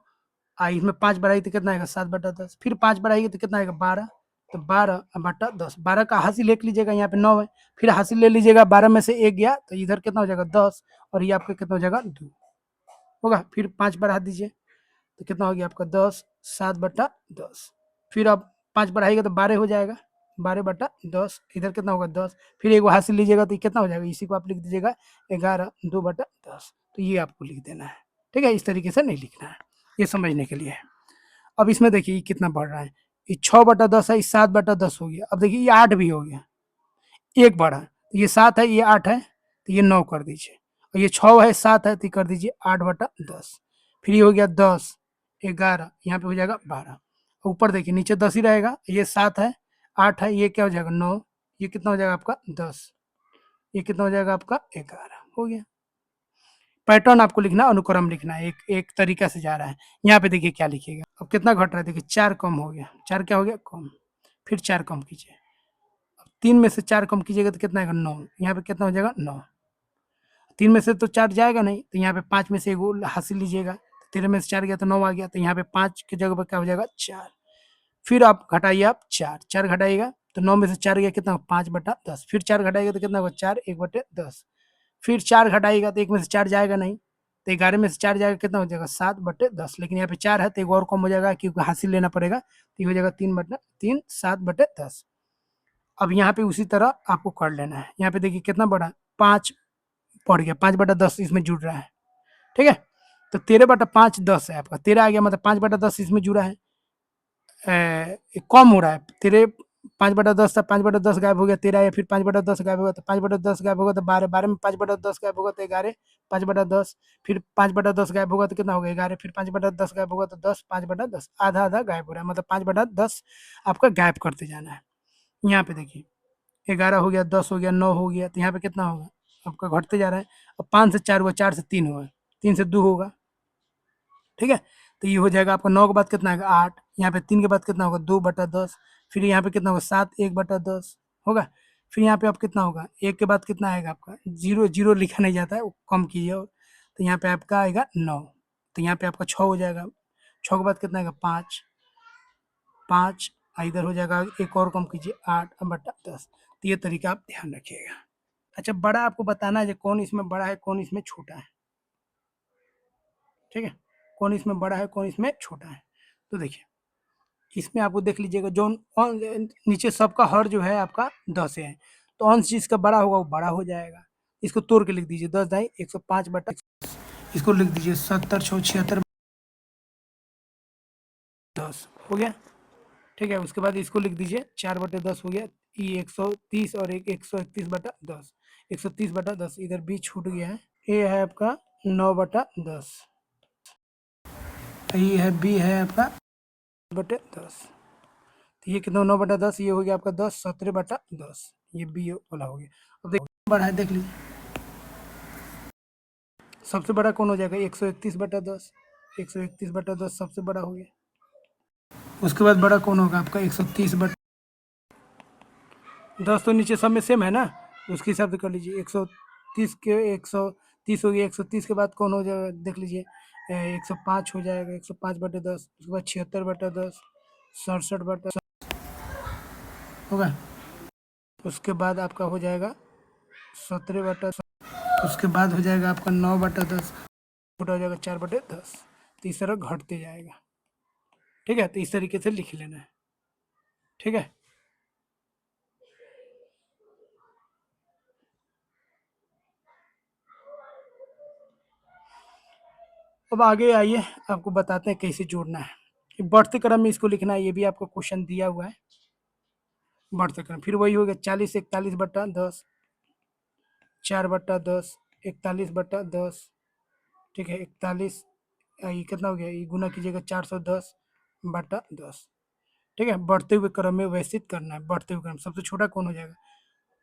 इसमें 5 बढ़ाई तो कितना आएगा 7/10, फिर 5 बढ़ाइए तो कितना आएगा 12, तो 12/10, 12 का हासिल एक लीजिएगा, यहाँ पे 9 है, फिर हासिल ले लीजिएगा, 12 में से 1 गया तो इधर कितना हो जाएगा 10, और ये आपका कितना हो जाएगा 2 होगा। फिर 5 बढ़ा दीजिए तो कितना हो गया आपका 10, 7/10, फिर अब 5 बढ़ाइएगा तो 12 हो जाएगा, 12/10, इधर कितना होगा 10, फिर एक हासिल लीजिएगा तो कितना हो जाएगा, इसी को आप लिख दीजिएगा 11, 2/10, तो ये आपको लिख देना है, ठीक है, इस तरीके से नहीं लिखना है, ये समझने के लिए है। अब इसमें देखिए ये कितना बढ़ रहा है, ये 6/10 है, ये 7/10 हो गया। अब देखिए ये 8 भी हो गया, एक बढ़ा, तो ये 7 है, ये 8 है, तो ये 9 कर दीजिए, और ये 6 है, 7 है, तो कर दीजिए 8/10, फिर ये हो गया 10, 11, यहाँ पे हो जाएगा 12, ऊपर देखिए नीचे 10 ही रहेगा, ये 7 है, 8 है, ये क्या हो जाएगा 9, ये कितना हो जाएगा आपका 10, ये कितना हो जाएगा आपका 11 हो गया। पैटर्न आपको लिखना, अनुक्रम लिखना है, एक एक तरीका से जा रहा है। यहाँ पे देखिए क्या लिखिएगा, अब कितना घट रहा है, देखिए 4 कम हो गया, 4 क्या हो गया कम, फिर 4 कम कीजिए, 3 में से 4 कम कीजिएगा तो कितना आएगा 9, यहाँ पे कितना हो जाएगा 9, 3 में से तो 4 जाएगा नहीं, तो यहाँ पे 5 में से एगो हासिल लीजिएगा, 13 में से 4 गया तो 9 आ गया, तो यहाँ पे 5 की जगह पर क्या हो जाएगा 4, फिर आप घटाइए, आप 4 4 घटाइएगा तो 9 में से 4 गया कितना 5/10, फिर 4 घटाइएगा तो कितना होगा 4, 1/10, फिर 4 घटाइएगा तो 1 में से 4 जाएगा नहीं, तो 11 में से 4 जाएगा कितना हो जाएगा 7/10, लेकिन यहाँ पे 4 है तो एक और कम हो जाएगा क्योंकि हासिल लेना पड़ेगा, तो ये हो जाएगा 3/3, 7/10। अब यहाँ पे उसी तरह आपको कर लेना है, यहाँ पे देखिए कितना बड़ा 5 बढ़ गया, 5/10 इसमें जुड़ रहा है, ठीक है, तो 13/5 10 है आपका, 13 आ गया मतलब 5/10 इसमें जुड़ा है, कम हो रहा है, 13 5/10 था, 5/10 गायब हो गया, 13 आया, फिर 5/10 गायब होगा, तो 5/10 गायब होगा तो 12, 12 में 5/10 गायब होगा तो 11, 5/10, फिर 5/10 गायब होगा तो कितना होगा 11, फिर 5/10 गायब होगा तो 10, 5/10 आधा आधा गायब हो रहा है, मतलब 5/10 आपका गायब करते जाना है। यहाँ पे देखिए 11 हो गया, 10 हो गया, 9 हो गया, तो यहाँ पे कितना होगा आपका घटते जा रहा है, अब 5 से 4 हुआ, 4 से 3 हुआ, 3 से 2 होगा, ठीक है, तो ये हो जाएगा आपका 9 के बाद कितना आएगा 8, यहाँ पे 3 के बाद कितना होगा 2/10, फिर यहाँ पे कितना होगा 7, 1/10 होगा, फिर यहाँ पे अब कितना होगा 1 के बाद कितना आएगा आपका 0, 0 लिखा नहीं जाता है, वो कम कीजिए, और तो यहाँ पे आपका आएगा 9, तो यहाँ पे आपका 6 हो जाएगा, 6 के बाद कितना आएगा 5, 5 इधर हो जाएगा, एक और कम कीजिए 8/10, तो ये तरीका आप ध्यान रखिएगा। अच्छा, बड़ा आपको बताना है कौन इसमें बड़ा है कौन इसमें छोटा है, ठीक है, कौन इसमें बड़ा है कौन इसमें छोटा है। तो देखिए इसमें आपको देख लीजिएगा जो नीचे सबका हर जो है आपका 10 है, तो अंश जिसका बड़ा होगा वो बड़ा हो जाएगा, इसको तोड़ के लिख दीजिए 10×105, इसको लिख दीजिए 70 6 76 10 हो गया, ठीक है, उसके बाद इसको लिख दीजिए 4/10 हो गया, ये 130 और एक 131/10, 130/10 इधर बीच छूट गया है, ये है आपका 9/10, ये है बी है आपका 10/10। तो ये कितना 9/10, ये हो गया आपका 10, 17/10, ये बी वाला हो गया। अब देखिए बड़ा है, देख लीजिए सबसे बड़ा कौन हो जाएगा 131/10, 131/10 सबसे बड़ा हो गया। उसके बाद बड़ा कौन होगा आपका 130/10, तो नीचे सब में सेम है ना, उसके हिसाब से कर लीजिए। 130 के 130 हो गया, 130 के बाद कौन हो जाएगा देख लीजिए, 105 हो जाएगा, 105/10, उसके बाद 76/10, 67/10 होगा। उसके बाद आपका हो जाएगा 17/10, उसके बाद हो जाएगा आपका 9/10, छोटा हो जाएगा 4/10, तो इस तरह घटते जाएगा। ठीक है, तो इस तरीके से लिख लेना है। ठीक है, अब आगे आइए आपको बताते हैं कैसे जोड़ना है। बढ़ते क्रम में इसको लिखना है, ये भी आपको क्वेश्चन दिया हुआ है। बढ़ते क्रम फिर वही हो गया 40 41/10, 4/10, 41/10। ठीक है, 41 ये कितना हो गया, ये गुना कीजिएगा 410/10। ठीक है, बढ़ते हुए क्रम में व्यवस्थित करना है। बढ़ते हुए क्रम सबसे छोटा कौन हो जाएगा,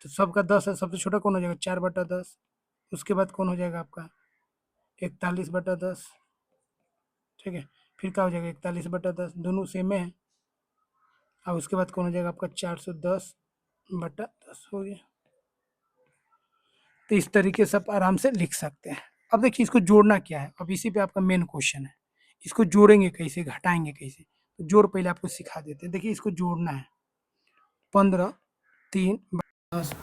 तो सबका 10 है, सबसे छोटा कौन हो जाएगा 4/10। उसके बाद कौन हो जाएगा आपका 41/10। ठीक है, फिर क्या हो जाएगा 41/10, दोनों सेम है। और उसके बाद कौन हो जाएगा आपका 410/10 हो गया। तो इस तरीके से आप आराम से लिख सकते हैं। अब देखिए इसको जोड़ना क्या है, अब इसी पे आपका मेन क्वेश्चन है। इसको जोड़ेंगे कैसे, घटाएंगे कैसे, तो जोड़ पहले आपको सिखा देते हैं। देखिए इसको जोड़ना है 15 3 10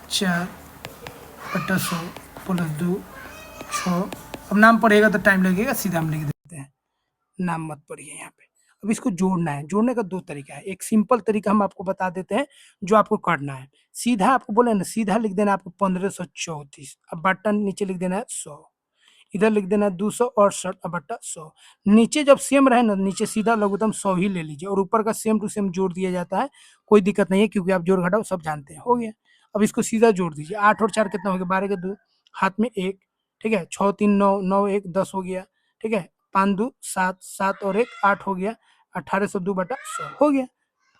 4/100 प्लस 2 6। अब नाम पढ़ेगा तो टाइम लगेगा, सीधा हम लिख देते हैं, नाम मत पढ़िए यहाँ पे। अब इसको जोड़ना है, जोड़ने का दो तरीका है। एक सिंपल तरीका हम आपको बता देते हैं जो आपको करना है। सीधा आपको बोले ना, सीधा लिख देना आपको 1534, अब बटन नीचे लिख देना है 100, इधर लिख देना है 268/100। नीचे जब सेम रहे ना, नीचे सीधा लघुत्तम 100 ही ले लीजिए, और ऊपर का सेम टू सेम जोड़ दिया जाता है, कोई दिक्कत नहीं है, क्योंकि आप जोड़ घटाओ सब जानते हैं। हो गया, अब इसको सीधा जोड़ दीजिए। 8 और 4 कितना हो गया, 12 के 2, हाथ में 1। ठीक है, 6 3 9, 9 1 10 हो गया। ठीक है, 5 2 7, 7 और 1 8 हो गया, 1802/100 हो गया।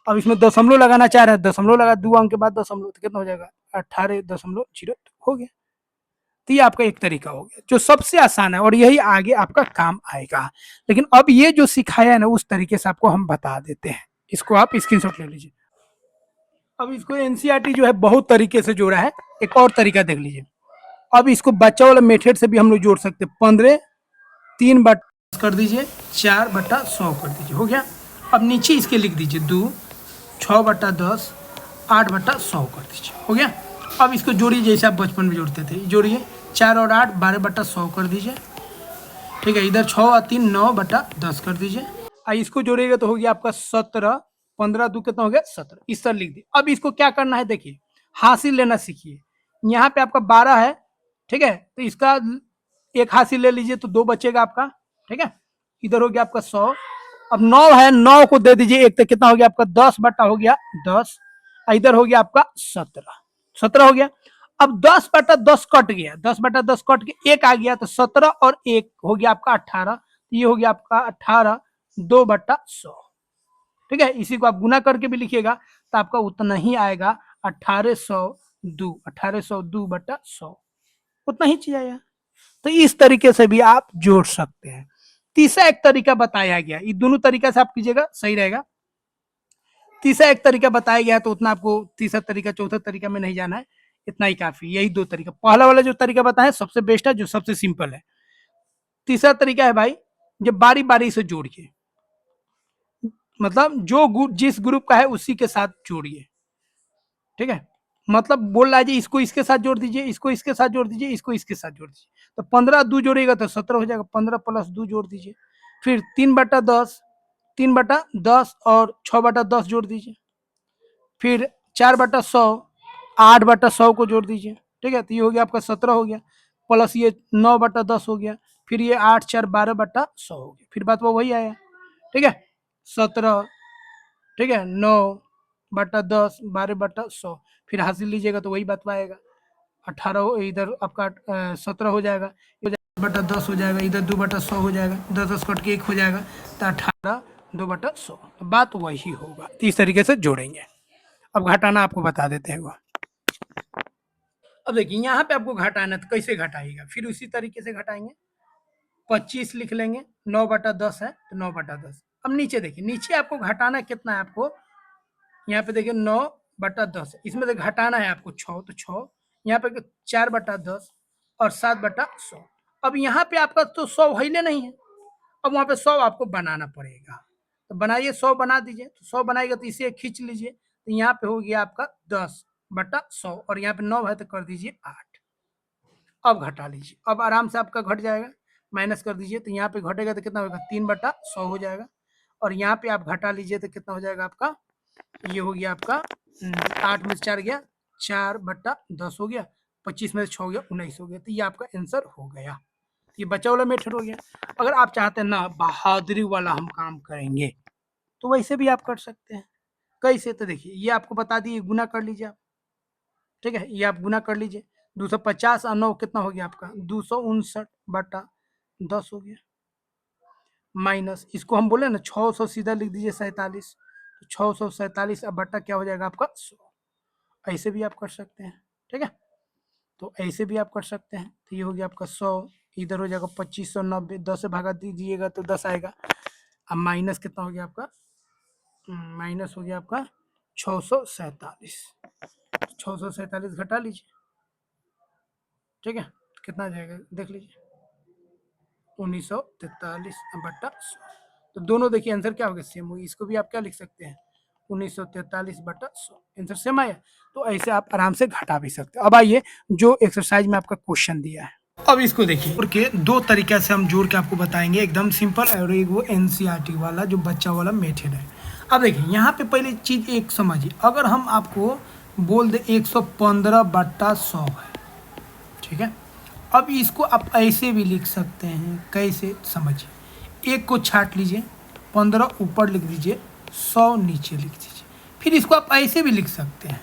अब इसमें दशमलव लगाना चाह रहे हैं, दशमलव लगा 2 अंक के बाद दशमलव, तो कितना हो जाएगा 18.02 हो गया। तो ये आपका एक तरीका हो गया जो सबसे आसान है, और यही आगे आपका काम आएगा। लेकिन अब ये जो सिखाया है ना, उस तरीके से आपको हम बता देते हैं। इसको आप स्क्रीनशॉट ले लीजिए। अब इसको एनसीईआरटी जो है बहुत तरीके से जोड़ा है, एक और तरीका देख लीजिए। अब इसको बच्चा वाला मेथड से भी हम लोग जोड़ सकते हैं। 15 3/10 कर दीजिए, 4/100 कर दीजिए, हो गया। अब नीचे इसके लिख दीजिए 2 6/10 8/100 कर दीजिए, हो गया। अब इसको जोड़िए जैसे आप बचपन में जोड़ते थे, जोड़िए 4 और 8 12/100 कर दीजिए। ठीक है, इधर 6 और 3 9/10 कर दीजिए। इसको जोड़िएगा तो हो गया आपका 17, 15 2 कितना हो गया 17, इस तरह लिख दिए। अब इसको क्या करना है देखिए, हासिल लेना सीखिए। यहाँ पे आपका 12 है, ठीक है, तो इसका एक हासिल ले लीजिए तो 2 बचेगा आपका। ठीक है, इधर हो गया आपका 100। अब 9 है, 9 को दे दीजिए एक, तो कितना हो गया आपका 10 बटा हो गया 10। इधर हो गया आपका 17, 17 हो गया। अब 10/10 कट गया, 10/10 कट के एक आ गया, तो 17 और 1 हो गया आपका 18। ये हो गया आपका 18 2/100। ठीक है, इसी को आप गुना करके भी लिखिएगा तो आपका उतना ही आएगा, 1802/100 उतना ही चीज आएगा। तो इस तरीके से भी आप जोड़ सकते हैं। तीसरा एक तरीका बताया गया, ये दोनों तरीका से आप कीजिएगा सही रहेगा। तीसरा एक तरीका बताया गया, तो उतना आपको तीसरा तरीका चौथा तरीका में नहीं जाना है, इतना ही काफी। यही दो तरीका, पहला वाला जो तरीका बताया सबसे बेस्ट है, जो सबसे सिंपल है। तीसरा तरीका है भाई, जब बारी बारी से जोड़िए, मतलब जो जिस ग्रुप का है उसी के साथ जोड़िए। ठीक है, मतलब बोल रहा है जी इसको इसके साथ जोड़ दीजिए, इसको इसके साथ जोड़ दीजिए, इसको इसके साथ जोड़ दीजिए, तो 15 2 जोड़िएगा तो 17 हो जाएगा। 15 प्लस 2 जोड़ दीजिए, फिर 3/10, 3/10 और 6/10 जोड़ दीजिए, फिर 4/100, 8/100 को जोड़ दीजिए। ठीक है, तो ये हो गया आपका 17 हो गया, प्लस ये 9/10 हो गया, फिर ये 8 4 12/100 हो गया, फिर बात वो वही आया। ठीक है, 17, ठीक है, 9/10 12/100, फिर हासिल लीजिएगा तो वही बात आएगा। 18 इधर आपका 17 हो जाएगा, 2/10 हो जाएगा, इधर 2/100 हो जाएगा, 10 कट के 1 हो जाएगा, तो 18 2/100। बात वही होगा। तो इस तरीके से जोड़ेंगे। अब घटाना आपको बता देते हैं वो। अब देखिए यहाँ पे आपको घटाना, तो कैसे घटाइएगा, फिर उसी तरीके से घटाएंगे। 25 लिख लेंगे, 9/10 है तो 9/10। अब नीचे देखिए, नीचे आपको घटाना कितना है, आपको यहाँ पे देखिए 9/10, इसमें से घटाना है आपको 6, तो 6 यहाँ पे 4/10 और 7/100। अब यहाँ पे आपका तो 100 हिले नहीं है, अब वहाँ पे 100 आपको बनाना पड़ेगा। तो बनाइए, 100 बना दीजिए। तो 100 बनाएगा तो इसे खींच लीजिए, तो यहाँ पे हो गया आपका 10/100 और यहाँ पे 9 है तो कर दीजिए 8। अब घटा लीजिए, अब आराम से आपका घट जाएगा, माइनस कर दीजिए, तो यहाँ पे घटेगा तो कितना होगा, 3/100 हो जाएगा। और यहाँ पे आप घटा लीजिए तो कितना हो जाएगा आपका, ये हो गया आपका 8 में से 4 गया, 4/10 हो गया, 25 में से 6 हो गया, 19 हो गया। तो ये आपका आंसर हो गया। ये बचा वाला मेथड हो गया। अगर आप चाहते हैं ना बहादुरी वाला हम काम करेंगे, तो वैसे भी आप कर सकते हैं। कैसे, तो देखिए ये आपको बता दिए, गुना कर लीजिए आप, ठीक है, ये आप गुना कर लीजिए। 250 और 9 कितना हो गया आपका, 259/10 हो गया। माइनस इसको हम बोले ना 600, सीधा लिख दीजिए 47, तो 647 अब बट्टा क्या हो जाएगा आपका 100। ऐसे भी आप कर सकते हैं, ठीक है, तो ऐसे भी आप कर सकते हैं। तो ये हो गया आपका 100, इधर हो जाएगा 2590, 10 से भागा दीजिएगा तो 10 आएगा। अब माइनस कितना हो गया आपका, माइनस हो गया आपका 647, 647 घटा लीजिए, ठीक है, कितना आ जाएगा देख लीजिए, 1943/100। तो दोनों देखिए आंसर क्या होगा, सेम होगी। इसको भी आप क्या लिख सकते हैं, 1943/100, आंसर सेम आया। तो ऐसे आप आराम से घटा भी सकते हो। अब आइए जो एक्सरसाइज में आपका क्वेश्चन दिया है, अब इसको देखिए, जोड़ के दो तरीके से हम जोड़ के आपको बताएंगे, एकदम सिंपल और एक वो एनसीईआरटी वाला जो बच्चा वाला मेथड है। अब देखिए यहाँ पे पहले चीज एक समझिए, अगर हम आपको बोल दे 115/100 है, ठीक है, अब इसको आप ऐसे भी लिख सकते हैं, कैसे समझिए, एक को छाट लीजिए, 15 ऊपर लिख दीजिए, 100 नीचे लिख दीजिए। फिर इसको आप ऐसे भी लिख सकते हैं,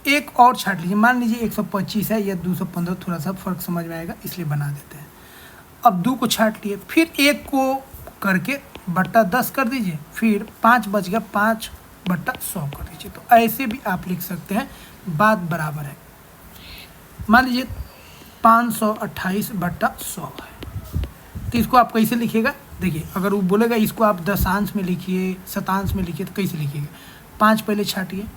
एक और छाट लीजिए, मान लीजिए 125 है या 215, थोड़ा सा फर्क समझ में आएगा इसलिए बना देते हैं। अब 2 को छाट लिए, फिर 1 को करके /10 कर दीजिए, फिर 5 बच गया, 5/100 कर दीजिए। तो ऐसे भी आप लिख सकते हैं, बात बराबर है। मान लीजिए 528/100 है, तो इसको आप कैसे लिखिएगा, देखिए अगर वो बोलेगा इसको आप दशांश में लिखिए, शतांश में लिखिए, तो कैसे लिखिएगा, 5 पहले छाटिए,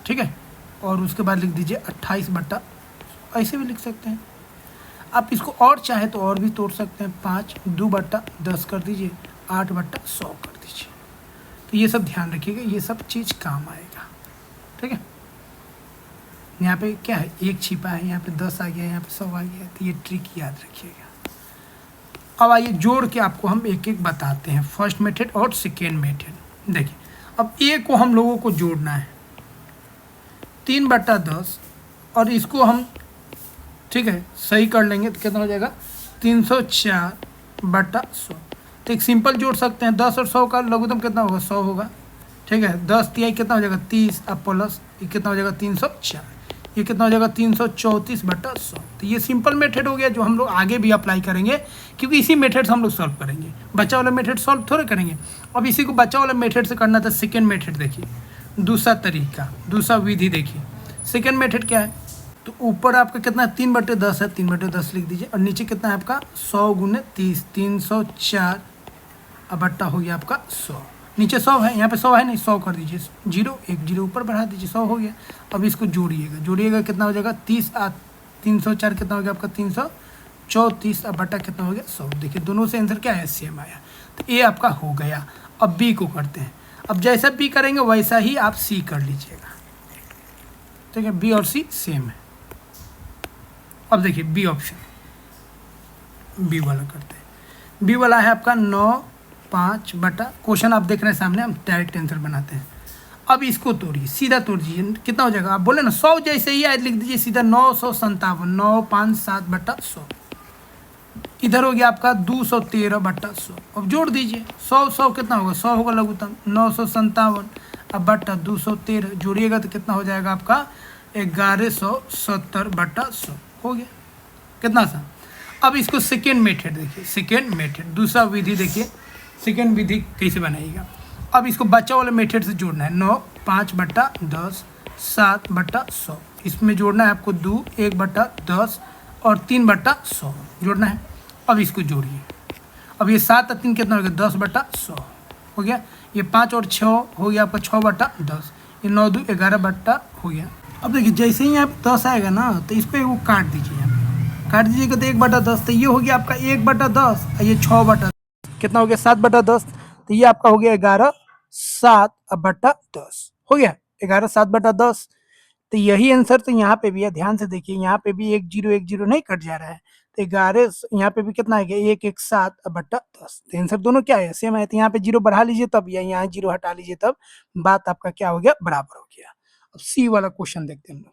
ठीक है, और उसके बाद लिख दीजिए 28 ऐसे भी लिख सकते हैं। आप इसको और चाहे तो और भी तोड़ सकते हैं, 5 2/10 कर दीजिए, 8/100 कर दीजिए। तो ये सब ध्यान रखिएगा, ये सब चीज़ काम आएगा, ठीक है। यहाँ पे क्या है, 1 छिपा है, यहाँ पे 10 आ गया, यहाँ पे 100 आ गया, तो ये ट्रिक याद रखिएगा। अब आइए जोड़ के आपको हम एक एक बताते हैं, फर्स्ट मेथड और सेकेंड मेथड। देखिए अब ए को हम लोगों को जोड़ना है 3/10, और इसको हम, ठीक है, सही कर लेंगे तो कितना हो जाएगा, 304/100। तो एक सिंपल जोड़ सकते हैं, 10 और 100 का लघुत्तम कितना होगा, 100 होगा, ठीक है, 10 तिहाई कितना हो जाएगा 30, अब प्लस ये कितना हो जाएगा 304, ये कितना हो जाएगा 334/100। तो ये सिंपल मेथड हो गया जो हम लोग आगे भी अप्लाई करेंगे, क्योंकि इसी मेथड से हम लोग सॉल्व करेंगे, बच्चा वाला मेथड सॉल्व थोड़े करेंगे। अब इसी को बच्चा वाला मेथड से करना था सेकेंड मेथड। देखिए दूसरा तरीका, दूसरा विधि देखिए, सेकेंड मेथड क्या है, तो ऊपर आपका कितना 3/10 है, 3/10 लिख दीजिए, और नीचे कितना है आपका 100 × 30, 304 अब बट्टा हो गया आपका 100, नीचे 100 है, यहाँ पे 100 है नहीं, 100 कर दीजिए, 0 1 0 ऊपर बढ़ा दीजिए, 100 हो गया। अब इसको जोड़िएगा कितना हो जाएगा 30 304 कितना हो गया आपका 334, अब बट्टा कितना हो गया 100। देखिए दोनों से आंसर क्या है, सेम आया। तो ये आपका हो गया। अब बी को करते हैं, अब जैसा बी करेंगे वैसा ही आप सी कर लीजिएगा, ठीक है, बी और सी सेम है। अब देखिए बी ऑप्शन, बी वाला करते हैं, बी वाला है आपका 9/5 क्वेश्चन आप देख रहे हैं सामने, हम डायरेक्ट आंसर बनाते हैं। अब इसको तोड़िए, सीधा तोड़ दीजिए, कितना हो जाएगा, आप बोले ना 100 जैसे ही आए लिख दीजिए सीधा 957, 957/100। इधर हो गया आपका 213/100। अब जोड़ दीजिए, 100 कितना होगा, 100 होगा लघुत्तम, 957 अब बट्टा 213 जोड़िएगा तो कितना हो जाएगा आपका 1170/100 हो गया, कितना सा। अब इसको सेकेंड मेथड देखिए, सेकेंड मेथड दूसरा विधि देखिए, सेकेंड विधि कैसे बनाइएगा। अब इसको बच्चा वाले मेथड से जोड़ना है। 9 5/10 7/100 इसमें जोड़ना है आपको 2 1/10 और 3/100 जोड़ना है। अब इसको जोड़िए। अब ये 7 और 3 कितना हो गया 10/100 हो गया। ये 5 और 6 हो गया आपका 6/10। ये 9 2 11 हो गया। अब देखिए जैसे ही यहाँ पे 10 आएगा ना तो इसको एगो काट दीजिए, यहाँ पे काट दीजिएगा तो 1/10, तो ये हो गया आपका 1/10 और ये 6/10 कितना हो गया 7/10, तो ये आपका हो गया 11 7/10 हो गया 11 7/10। तो यही आंसर तो यहाँ पे भी है, ध्यान से देखिए यहाँ पे भी 1 0 1 0 नहीं कट जा रहा है, तो 11 यहाँ पे भी कितना आ गया 1 1 7/10। तो आंसर दोनों क्या है सेम है, तो यहाँ पे 0 बढ़ा लीजिए तब, या यहाँ 0 हटा लीजिए तब बात आपका क्या हो गया बराबर हो गया। अब सी वाला क्वेश्चन देखते हैं हम लोग।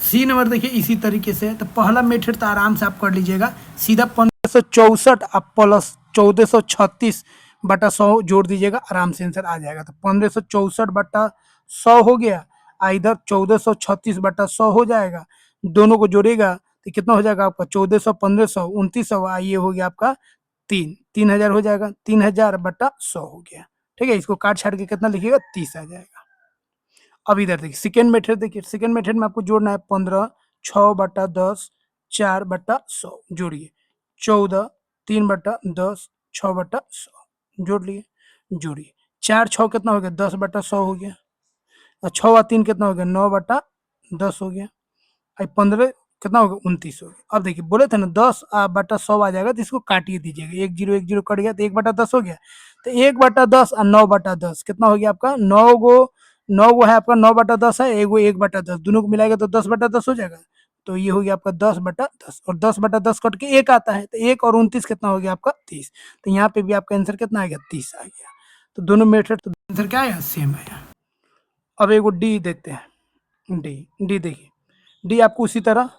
सी नंबर देखिए इसी तरीके से, तो पहला मेथड तो आराम से आप कर लीजिएगा, सीधा 1564 आप प्लस 1436/100 जोड़ दीजिएगा, आराम से आंसर आ जाएगा। तो 1564/100 हो गया, इधर 1436/100 हो जाएगा, दोनों को जोड़ेगा तो कितना हो जाएगा आपका 1400 1500 2900, ये हो गया आपका 3000 हो जाएगा, 3000/100 हो गया। ठीक है, इसको काट छाट के कितना लिखिएगा 30 आ जाएगा। अब इधर देखिए सेकेंड मेथड, देखिए सेकेंड मेथड में आपको जोड़ना है 15 6/10 4/100 जोड़िए, 14 3/10 6/100 जोड़ लिए, जोड़िए 4 6 कितना हो गया 10/100 हो गया, और 6 और 3 कितना हो गया 9/10 हो गया, और 15 कितना हो गया 29 हो गया। अब देखिए बोले थे ना 10/100 आ जाएगा, तो इसको काटिए दीजिएगा, 1 0 कट गया तो 1/10 हो गया, तो 1/10 और 9/10 कितना हो गया आपका 9 गो है आपका 9/10 है, एगो 1/10 दोनों को मिलाएगा तो 10/10 हो जाएगा, तो ये हो गया आपका 10/10 और 10/10 कट के 1 आता है, तो 1 और 29 कितना हो गया आपका 30, तो यहाँ पे भी आपका आंसर कितना आ गया 30 आ गया। तो दोनों मेथड तो आंसर क्या आया सेम आया। अब एगो डी देखते हैं, डी देखिए, डी आपको उसी तरह,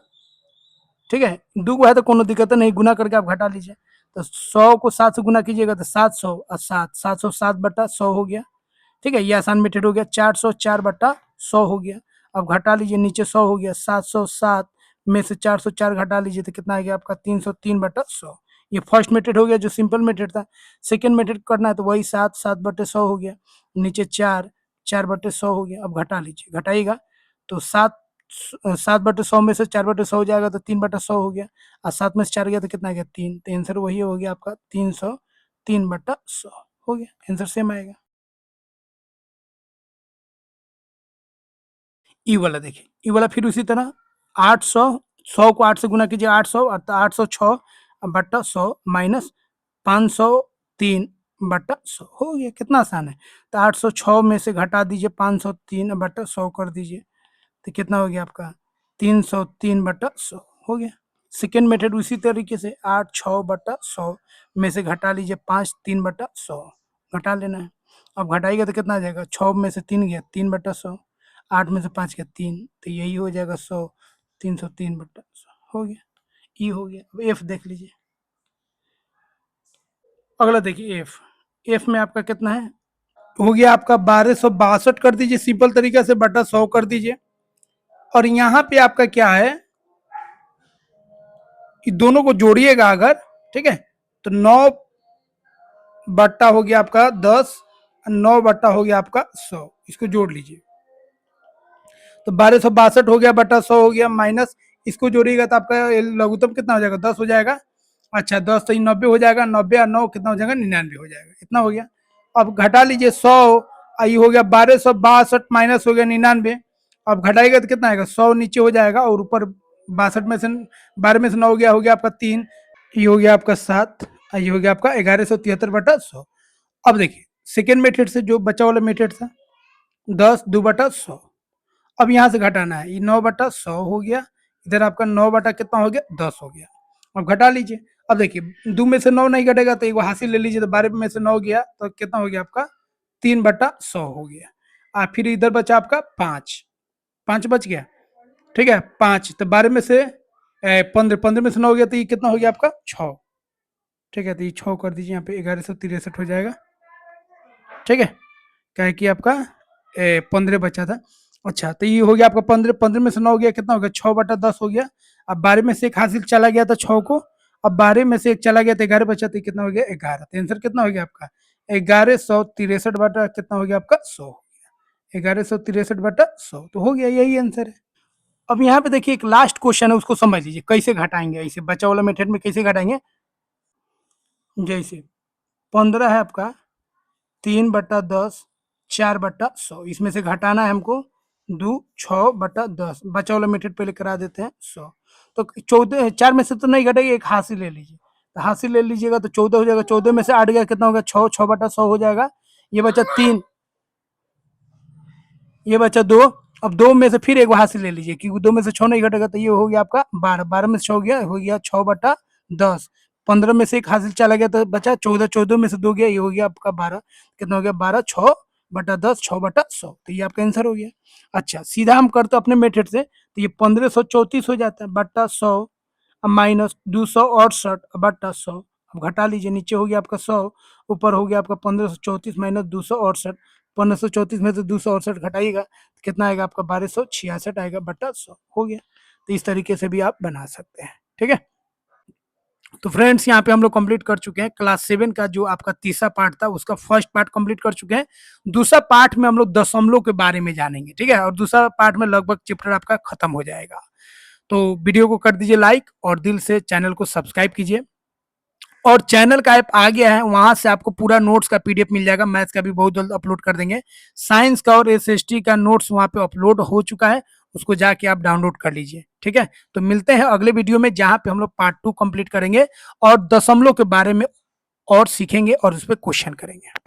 ठीक है, दो को है तो कोनो दिक्कत नहीं, गुना करके आप घटा लीजिए, तो 100 को 7 से गुना कीजिएगा तो 700 और 707/100 हो गया। ठीक है, ये आसान मेथड हो गया। 404/100 हो गया। अब घटा लीजिए, नीचे 100 हो गया, 707 में से 404 घटा लीजिए तो कितना आ गया आपका 303/100। ये फर्स्ट मेथड हो गया जो सिंपल मेथड था। सेकेंड मेथड करना है तो वही 7/100 हो गया, नीचे 4/100 हो गया। अब घटा लीजिए, घटाइएगा तो 7/100 में से 4/100 हो जाएगा तो 3/100 हो गया, और 7 में से 4 गया तो कितना आ गया 3, तो आंसर वही हो गया आपका 303/100 हो गया, आंसर सेम आएगा। ई वाला देखिए, ई वाला फिर उसी तरह 800, 100 को 8 से गुना कीजिए 800, और 806/100 माइनस 503/100 हो गया, कितना आसान है। तो 806 में से घटा दीजिए 503/100 कर दीजिए, तो कितना हो गया आपका 303/100 हो गया। सेकेंड मेथड उसी तरीके से 8 6/100 में से घटा लीजिए 5 3/100 घटा लेना है। अब घटाइएगा तो कितना आ जाएगा 6 में से 3 गया 3/100, 8 में से 5 गया 3, तो यही हो जाएगा 100, 303/100 हो गया, ई हो गया। अब एफ देख लीजिए, अगला देखिए एफ, एफ में आपका कितना है, हो गया आपका 1262 कर दीजिए सिंपल तरीके से, बटा 100 कर दीजिए, और यहाँ पे आपका क्या है कि दोनों को जोड़िएगा अगर, ठीक है, तो 9 बट्टा हो गया आपका 10, 9 बट्टा हो गया आपका 100, इसको जोड़ लीजिए, तो 1262 हो गया बटा 100 हो गया, माइनस इसको जोड़िएगा तो आपका लघुत्तम कितना हो जाएगा 10 हो जाएगा। अच्छा 10 तो 90 हो जाएगा, 90 और 9 कितना हो जाएगा 99 हो जाएगा, इतना हो गया। अब घटा लीजिए 100, ये हो गया 1262 माइनस हो गया 99, अब घटाएगा तो कितना आएगा 100 नीचे हो जाएगा, और ऊपर 62 में से 12 में से 9 हो गया आपका 3, ये हो गया आपका 7, ये हो गया आपका 1173/100। अब देखिए सेकेंड मेथड से जो बचा वाला मेथड था 10 2/100, अब यहाँ से घटाना है, ये 9/100 हो गया, इधर आपका 9 बटा कितना हो गया 10 हो गया। अब घटा लीजिए, अब देखिए 2 में से 9 नहीं घटेगा तो एक हासिल ले लीजिए, तो 12 में से 9 गया तो कितना हो गया आपका 3/100 हो गया, और फिर इधर बचा आपका 5, 5 बच गया, ठीक है 5, तो 12 में से 15, 15 में से 9 गया तो ये कितना हो गया आपका 6, ठीक है, तो ये 6 कर दीजिए, यहाँ पे 1163 हो जाएगा, ठीक है, क्या है कि आपका 15 बचा था। अच्छा, तो ये हो गया आपका 15, 15 में से 9 गया, कितना हो गया? 6/10 हो गया। अब 12 में से 1 हासिल चला गया था 6 को, अब 12 में से 1 चला गया तो 11 बचा, तो कितना हो गया? 11। तो आंसर कितना हो गया आपका? 1163 बटा कितना हो गया आपका? 100। 1163 बटा 100, तो हो गया, यही आंसर है। अब यहाँ पे देखिए एक लास्ट क्वेश्चन है, उसको समझ लीजिए कैसे घटाएंगे, ऐसे बचा वाला मेथड में कैसे घटाएंगे। जैसे 15 है आपका 3/10, 4/100, इसमें से घटाना है हमको 6/10, बचा वाला मेथड पहले करा देते हैं 100। तो 14, 4 में से तो नहीं घटेगा, एक हासिल ले लीजिए, तो हासिल ले लीजिएगा तो 14 हो जाएगा, 14 में से 8 गया, कितना हो गया? 6, 6/100 हो जाएगा। ये बचा 3, ये बचा 2। अब 2 में से फिर एक हासिल ले लीजिए, क्योंकि 2 में से 6 नहीं घटेगा, तो ये हो गया आपका 12, 12 में से 6 हो गया 6/10। 15 में से एक हासिल चला गया तो बचा 14, 14 में से 2 गया, ये हो गया आपका 12, कितना हो गया? 12, 6/10, 6/100, तो ये आपका आंसर हो गया। अच्छा, सीधा हम करते अपने मेथड से, तो ये 1534 हो जाता है बट्टा 100, अब माइनस 268 बट्टा 100। अब घटा लीजिए, नीचे हो गया आपका 100, ऊपर हो गया आपका 1534 माइनस 268। 1534 में से 268 घटाइएगा तो कितना आएगा आपका? 1266 आएगा बट्टा 100, हो गया। तो इस तरीके से भी आप बना सकते हैं, ठीक है। तो फ्रेंड्स, यहाँ पे हम लोग कंप्लीट कर चुके हैं क्लास 7 का जो आपका तीसरा पार्ट था, उसका फर्स्ट पार्ट कंप्लीट कर चुके हैं। दूसरा पार्ट में हम लोग दशमलव के बारे में जानेंगे, ठीक है, और दूसरा पार्ट में लगभग चैप्टर आपका खत्म हो जाएगा। तो वीडियो को कर दीजिए लाइक और दिल से चैनल को सब्सक्राइब कीजिए। और चैनल का ऐप आ गया है, वहां से आपको पूरा नोट्स का पीडीएफ मिल जाएगा, मैथ्स का भी बहुत जल्द अपलोड कर देंगे। साइंस का और एसएसटी का नोट्स वहां पे अपलोड हो चुका है, उसको जाके आप डाउनलोड कर लीजिए, ठीक है। तो मिलते हैं अगले वीडियो में, जहां पे हम लोग पार्ट 2 कंप्लीट करेंगे और दशमलव के बारे में और सीखेंगे और उस पर क्वेश्चन करेंगे।